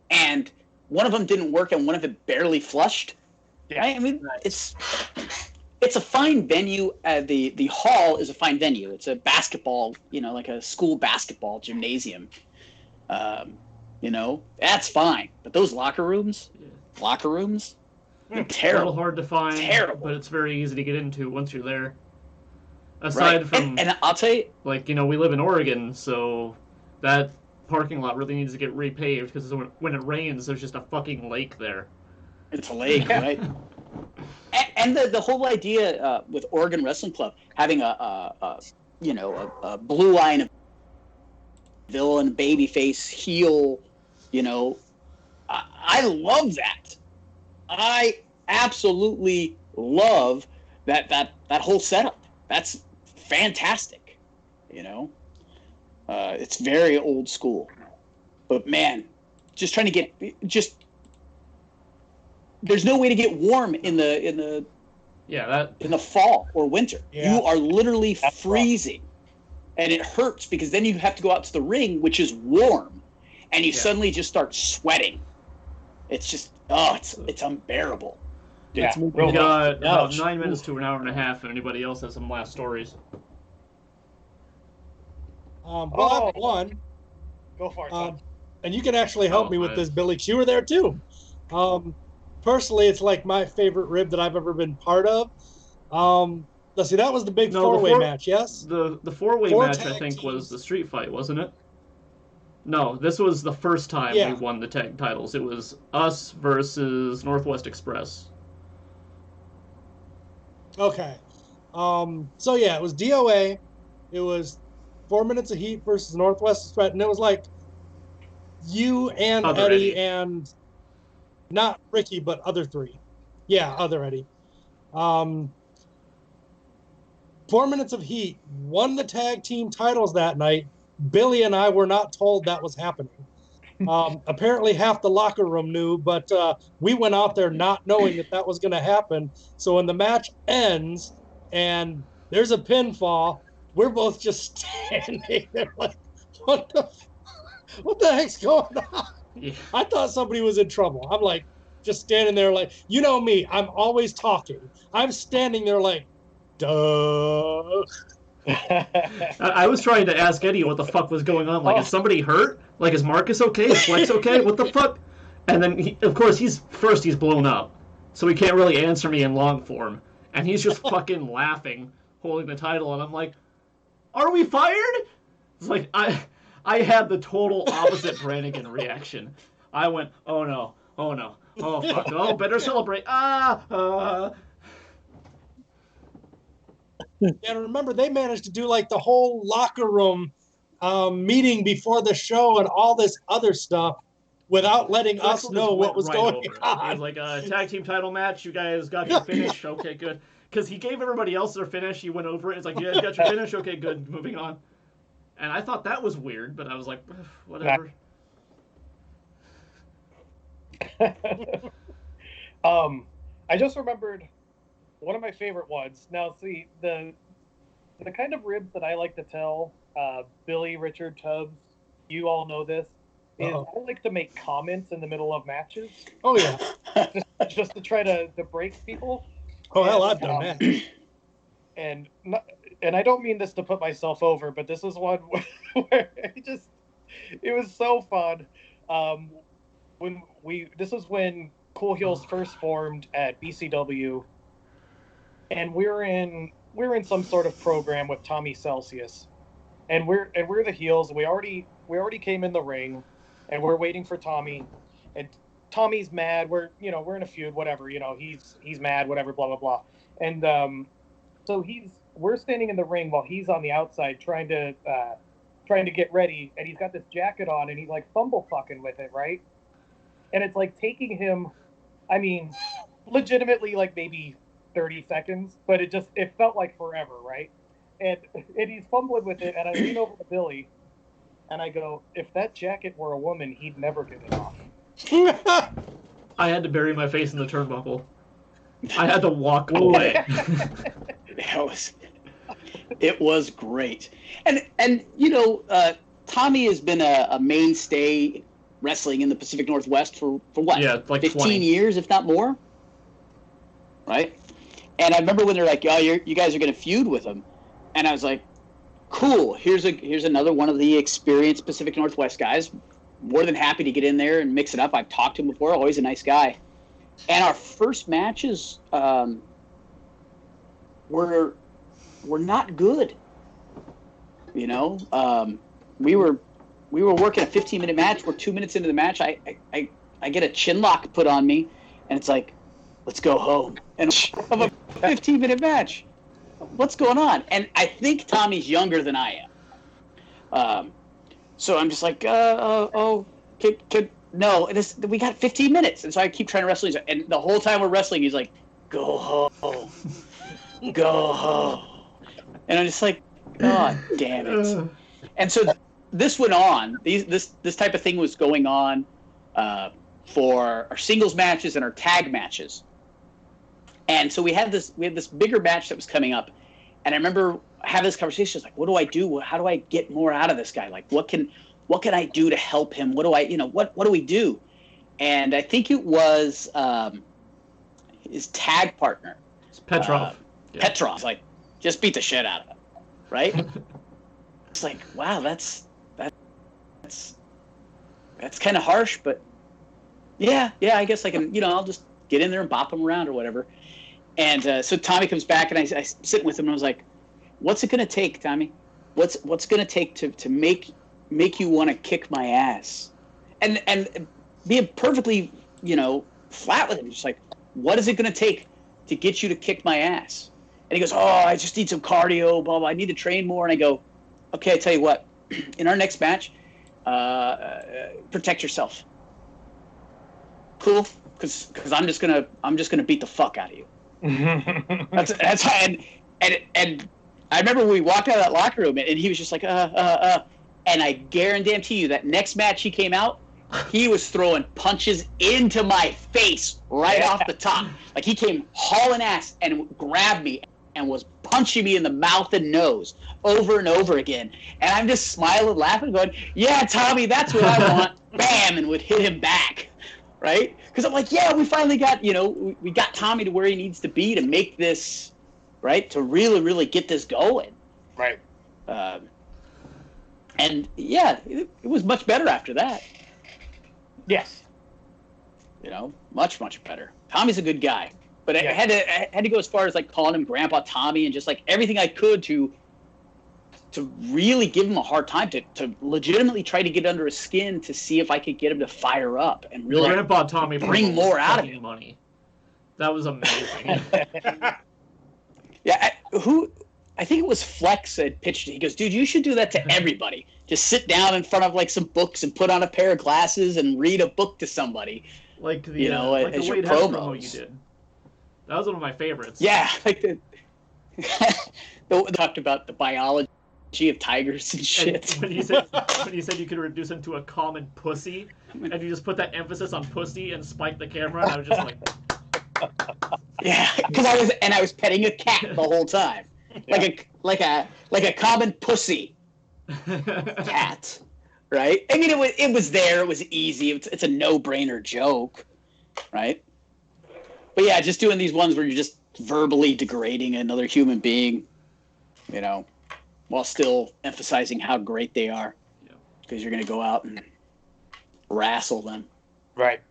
and one of them didn't work and one of it barely flushed. Yeah. I mean, it's a fine venue. The hall is a fine venue. It's a basketball, like a school basketball gymnasium. That's fine. But those locker rooms, they're It's a terrible. little hard to find, Terrible. but it's very easy to get into once you're there. Aside Right. from, And I'll tell you, like, we live in Oregon, so that parking lot really needs to get repaved because when it rains, there's just a fucking lake there. it's a lake, right? And the whole idea with Oregon Wrestling Club having a blue line of villain, babyface, heel, I love that. I absolutely love that whole setup. That's fantastic. It's very old school. But man, just trying to get there's no way to get warm in the fall or winter. Yeah. You are literally freezing. And it hurts because then you have to go out to the ring, which is warm, and you suddenly just start sweating. It's just it's unbearable. Yeah, We real got about Ouch. 9 minutes to an hour and a half, if anybody else has some last stories. Well, I have one. Go for it. And you can actually help Oh, me with nice. this, Billy, 'cause you were there too. Personally, it's like my favorite rib that I've ever been part of. Let's see, that was the big No, the four-way four- match, yes? The four-way Four match, I tag think, was teams. the street fight, wasn't it? No, this was the first time Yeah. we won the tag titles. It was us versus Northwest Express. Okay. So yeah, it was DOA. It was 4 Minutes of Heat versus Northwest Threat, and it was like you and Other Eddie, Eddie. and not Ricky, but other three. Yeah, other Eddie. 4 Minutes of Heat won the tag team titles that night. Billy and I were not told that was happening. Apparently half the locker room knew, but we went out there not knowing that was going to happen. So when the match ends and there's a pinfall, we're both just standing there like, what the heck's going on? Yeah. I thought somebody was in trouble. I'm like, just standing there like, you know me, I'm always talking. I'm standing there like, duh. I was trying to ask Eddie what the fuck was going on. Like, is somebody hurt? Like, is Marcus okay? Is Flex okay? What the fuck? And then, of course, he's blown up. So he can't really answer me in long form. And he's just fucking laughing, holding the title. And I'm like, are we fired? It's like, I had the total opposite Brannigan reaction. I went, oh no, oh fuck, oh, better celebrate. And remember, they managed to do like the whole locker room meeting before the show and all this other stuff without letting us Russell know just what went was right going over it. He on. was like, tag team title match, you guys got your finish, okay, good. Because he gave everybody else their finish, he went over it, it's like, you guys got your finish, okay, good, moving on. And I thought that was weird, but I was like, whatever. I just remembered one of my favorite ones. Now, see, the kind of ribs that I like to tell, Billy, Richard, Tubbs, you all know this, is I like to make comments in the middle of matches, Oh, yeah. just to try to break people. Oh, hell, I've done that. And I don't mean this to put myself over, but this is one where it was so fun. This was when Cool Heels first formed at BCW, and we're in some sort of program with Tommy Celsius, and we're the heels. We already came in the ring, and we're waiting for Tommy, and Tommy's mad. We're in a feud, whatever. He's mad, whatever, blah blah blah, and so we're standing in the ring while he's on the outside trying to get ready, and he's got this jacket on, and he's like fumble fucking with it, right? And it's like taking him, I mean, legitimately like maybe 30 seconds, but it felt like forever, right? And he's fumbling with it, and I lean over to Billy, and I go, if that jacket were a woman, he'd never get it off. I had to bury my face in the turnbuckle. I had to walk away. It was great. And Tommy has been a mainstay wrestling in the Pacific Northwest for what? Yeah, like 15 20. years, if not more. right? And I remember when they're like, "Oh, you guys are going to feud with him," and I was like, "Cool. Here's another one of the experienced Pacific Northwest guys. More than happy to get in there and mix it up. I've talked to him before. Always a nice guy." And our first matches were not good. You know, we were working a 15-minute match. We're 2 minutes into the match. I get a chin lock put on me, and it's like, let's go home. And of a 15-minute match, what's going on? And I think Tommy's younger than I am. So I'm just like, no, we got 15 minutes. And so I keep trying to wrestle. And the whole time we're wrestling, he's like, go home. Go home. And I'm just like, God damn it. And so this went on. This type of thing was going on for our singles matches and our tag matches. And so we had this bigger match that was coming up. And I remember having this conversation. I was like, what do I do? How do I get more out of this guy? Like, what can I do to help him? What do we do? And I think it was his tag partner. It's Petrov. Petrov, like, just beat the shit out of him, right? It's like, wow, that's kind of harsh, but yeah, I guess I can, I'll just get in there and bop him around or whatever. And so Tommy comes back, and I sit with him, and I was like, what's it going to take, Tommy? What's going to take to make you want to kick my ass? And being perfectly, flat with him, just like, what is it going to take to get you to kick my ass? And he goes, oh, I just need some cardio, blah, blah. I need to train more. And I go, okay, I tell you what, in our next match, protect yourself. Cool? Because I'm just gonna beat the fuck out of you. That's how, and I remember when we walked out of that locker room, and he was just like, and I guarantee you that next match he came out, he was throwing punches into my face right off the top. Like, he came hauling ass and grabbed me and was punching me in the mouth and nose over and over again. And I'm just smiling, laughing, going, yeah, Tommy, that's what I want. Bam, and would hit him back, right? Because I'm like, yeah, we finally got, we got Tommy to where he needs to be to make this, right, to really, really get this going. Right. And, yeah, it was much better after that. Yes. Much, much better. Tommy's a good guy. But I had to go as far as, like, calling him Grandpa Tommy and just, like, everything I could to really give him a hard time, to legitimately try to get under his skin to see if I could get him to fire up and really Grandpa Tommy bring more out of him. Money. That was amazing. Yeah, I think it was Flex that pitched it. He goes, dude, you should do that to everybody. Just sit down in front of, like, some books and put on a pair of glasses and read a book to somebody. Like the as Wade your Hess promos. promo you did. That was one of my favorites. Yeah, like they talked about the biology of tigers and shit. And when you said you could reduce him to a common pussy, and you just put that emphasis on pussy and spiked the camera, and I was just like, yeah, because I was petting a cat the whole time, like a common pussy cat, right? I mean, it was there, it was easy, it's a no-brainer joke, right? But yeah, just doing these ones where you're just verbally degrading another human being, while still emphasizing how great they are, because you're going to go out and wrestle them. Right.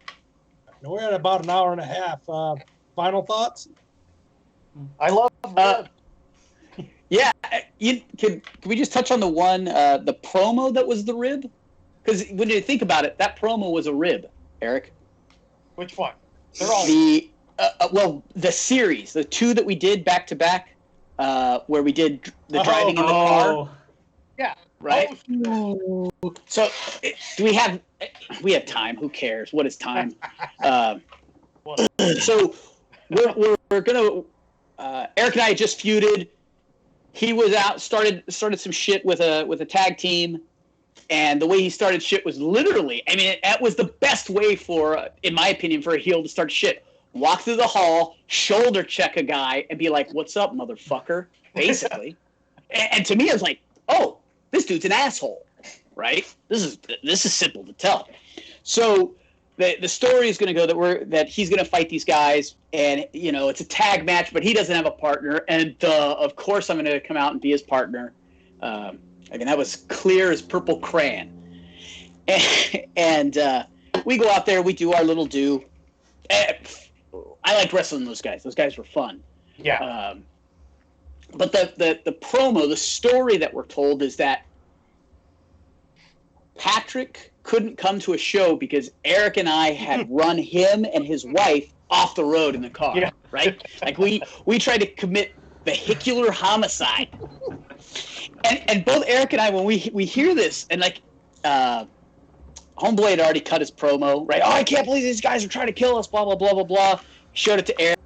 We're at about an hour and a half. Final thoughts? I love Yeah, can we just touch on the one, the promo that was the rib? Because when you think about it, that promo was a rib, Eric. Which one? They're all... The series, the two that we did back to back, where we did the driving in the car. Yeah. Right. So, do we have time? Who cares? What is time? So we're gonna. Eric and I had just feuded. He was out, started some shit with a tag team, and the way he started shit was literally. I mean, that was the best way for, in my opinion, for a heel to start shit. Walk through the hall, shoulder check a guy, and be like, "What's up, motherfucker?" Basically, and to me, I was like, "Oh, this dude's an asshole." Right? This is simple to tell. So the story is going to go that he's going to fight these guys, and it's a tag match, but he doesn't have a partner, and of course I'm going to come out and be his partner. That was clear as purple crayon. And we go out there, we do our little do. I liked wrestling those guys. Those guys were fun. Yeah. But the promo, the story that we're told is that Patrick couldn't come to a show because Eric and I had run him and his wife off the road in the car. Yeah. Right? Like we tried to commit vehicular homicide. And both Eric and I, when we hear this, and Homeboy had already cut his promo, right? Oh, I can't believe these guys are trying to kill us, blah, blah, blah, blah, blah. Showed it to Eric.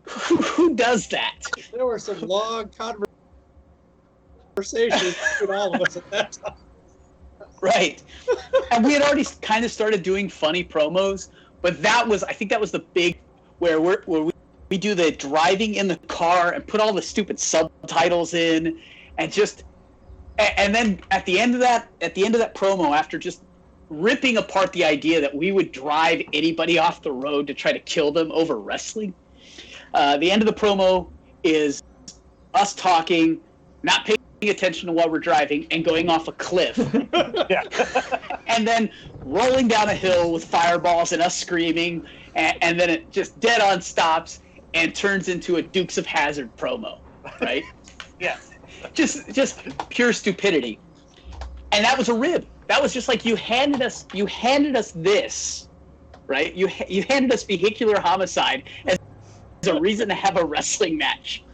Who does that? There were some long conversations between all of us at that time. Right. And we had already kind of started doing funny promos, but I think that was the big, where we do the driving in the car and put all the stupid subtitles in, and then at the end of that promo, after just ripping apart the idea that we would drive anybody off the road to try to kill them over wrestling, the end of the promo is us talking, not paying attention to what we're driving, and going off a cliff. Yeah. And then rolling down a hill with fireballs and us screaming, and then it just dead on stops and turns into a Dukes of Hazzard promo, right? Yeah. Just pure stupidity. And that was a rib. That was just like you handed us this, right? You handed us vehicular homicide as a reason to have a wrestling match.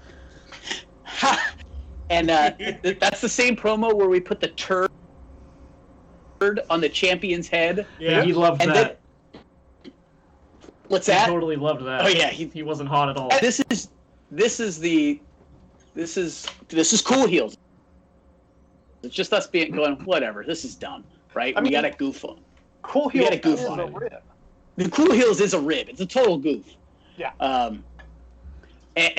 And that's the same promo where we put the turd on the champion's head. Yeah, he loved And that. What's He that? totally loved that. Oh yeah, he wasn't hot at all. This is Cool Heels. It's just us going, whatever. This is dumb, right? We got to goof on. Cool We Heels gotta goof is on a it. rib. The Cool Heels is a rib. It's a total goof. Yeah. And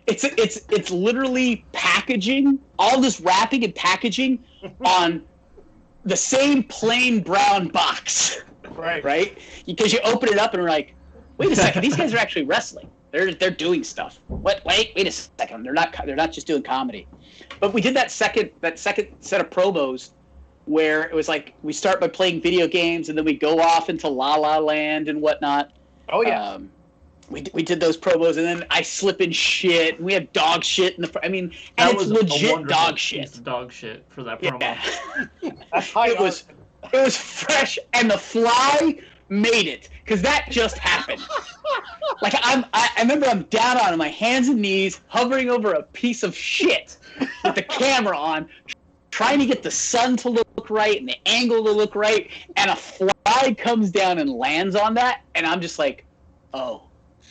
it's literally packaging, all this wrapping and packaging on the same plain brown box, Right. right? Because you open it up and you're like, wait a second, these guys are actually wrestling. They're doing stuff. Wait a second. They're not just doing comedy. But we did that second set of promos where it was like we start by playing video games and then we go off into La La Land and whatnot. Oh yeah. We did those promos, and then I slip in shit. And we have dog shit in the. I mean, That and it's was a legit wonderful dog piece shit. of dog shit for that promo. Yeah. That's high It was fresh, and the fly made it because that just happened. Like I remember I'm down on my hands and knees, hovering over a piece of shit with the camera on, trying to get the sun to look right and the angle to look right, and a fly comes down and lands on that, and I'm just like, oh,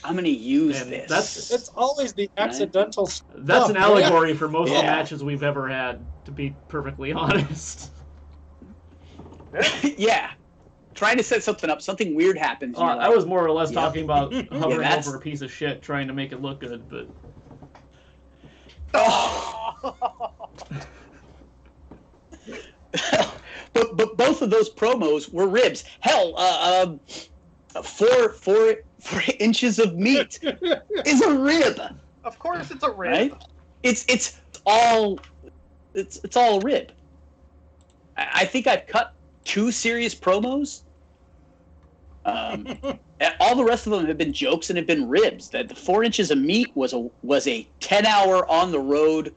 I'm gonna use And this. It's always the accidental That's an stuff, allegory for most of the Yeah. matches we've ever had, to be perfectly honest. Yeah. Trying to set something up, something weird happens. and you're I like, was more or less Yeah. talking about hovering that's- over a piece of shit, trying to make it look good, but oh. but both of those promos were ribs. Hell, 4 inches of meat is a rib, Of course, it's a rib. right? It's all a rib. I think I've cut 2 serious promos. All the rest of them have been jokes and have been ribs. That the 4 inches of meat was a 10-hour on the road.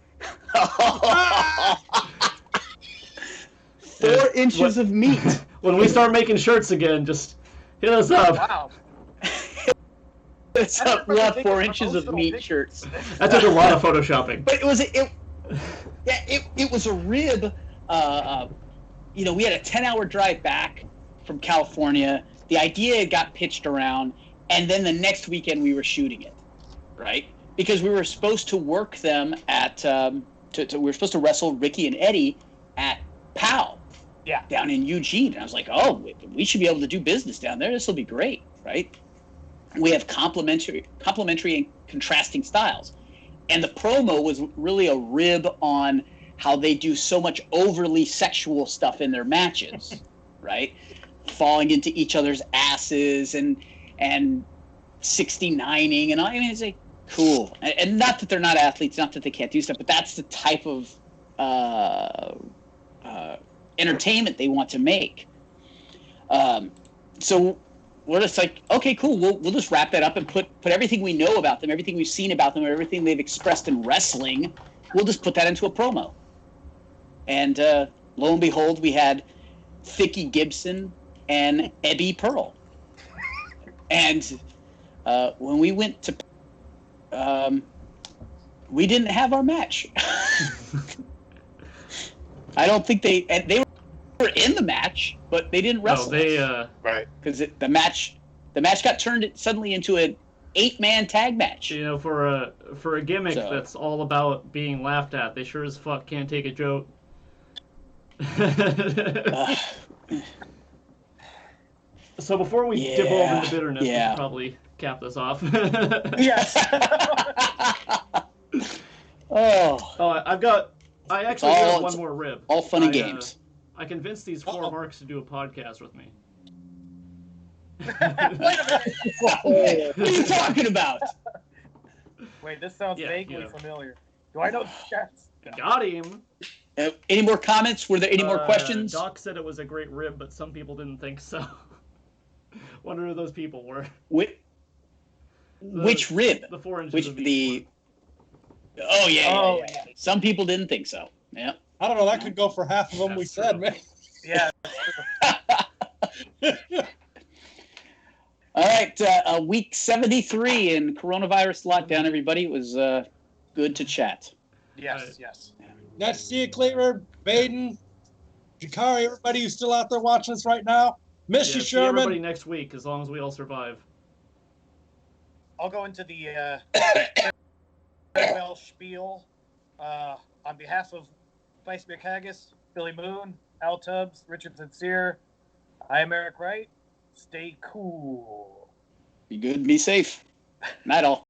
4 inches of meat. when we start making shirts again, just hit us up. Wow. It's I up. remember We'll have thinking 4 inches of promotional meat pic- shirts. That took a lot of photoshopping. But it was a rib. We had a 10-hour drive back from California. The idea got pitched around, and then the next weekend we were shooting it, right? Because we were supposed to work them at we were supposed to wrestle Ricky and Eddie at POW. Yeah. Down in Eugene. And I was like, oh, we should be able to do business down there. This will be great, right? We have complementary and contrasting styles. And the promo was really a rib on how they do so much overly sexual stuff in their matches, right? Falling into each other's asses and 69ing and all. I mean, it's like cool. And not that they're not athletes, not that they can't do stuff, but that's the type of entertainment they want to make. So we're just like, okay, cool. We'll just wrap that up and put everything we know about them, everything we've seen about them, everything they've expressed in wrestling. We'll just put that into a promo. And lo and behold, we had Vicky Gibson and Ebby Pearl. And when we went to, we didn't have our match. I don't think they were in the match, but they didn't wrestle. Right. Because the match got turned suddenly into an 8-man tag match. You know, for a gimmick So- that's all about being laughed at, they sure as fuck can't take a joke. So before we dip over into bitterness, we should probably cap this off. Yes. Oh, I actually got one more rib. all fun and games. I convinced these 4 marks to do a podcast with me. Wait a minute. What are you talking about? Wait, this sounds Yeah, vaguely you know. familiar. Do I know these guys? Got him. Any more comments? Were there any more questions? Doc said it was a great rib, but some people didn't think so. Wonder who those people were. Which rib? The 4 inches Which of each the? Oh yeah, Oh, yeah. Some people didn't think so. Yeah. I don't know. That could go for half of them. We That's said, true. man. Yeah. All right, week 73 in coronavirus lockdown. Everybody, it was good to chat. Yes. Right. Yes. Nice to see you, Cleaver, Baden, Jakari, everybody who's still out there watching us right now. Miss you, See everybody Sherman. next week, as long as we all survive. I'll go into the farewell spiel on behalf of Vice Mayor Haggis, Billy Moon, Al Tubbs, Richard Sincere. I am Eric Wright. Stay cool. Be good, be safe. Night all.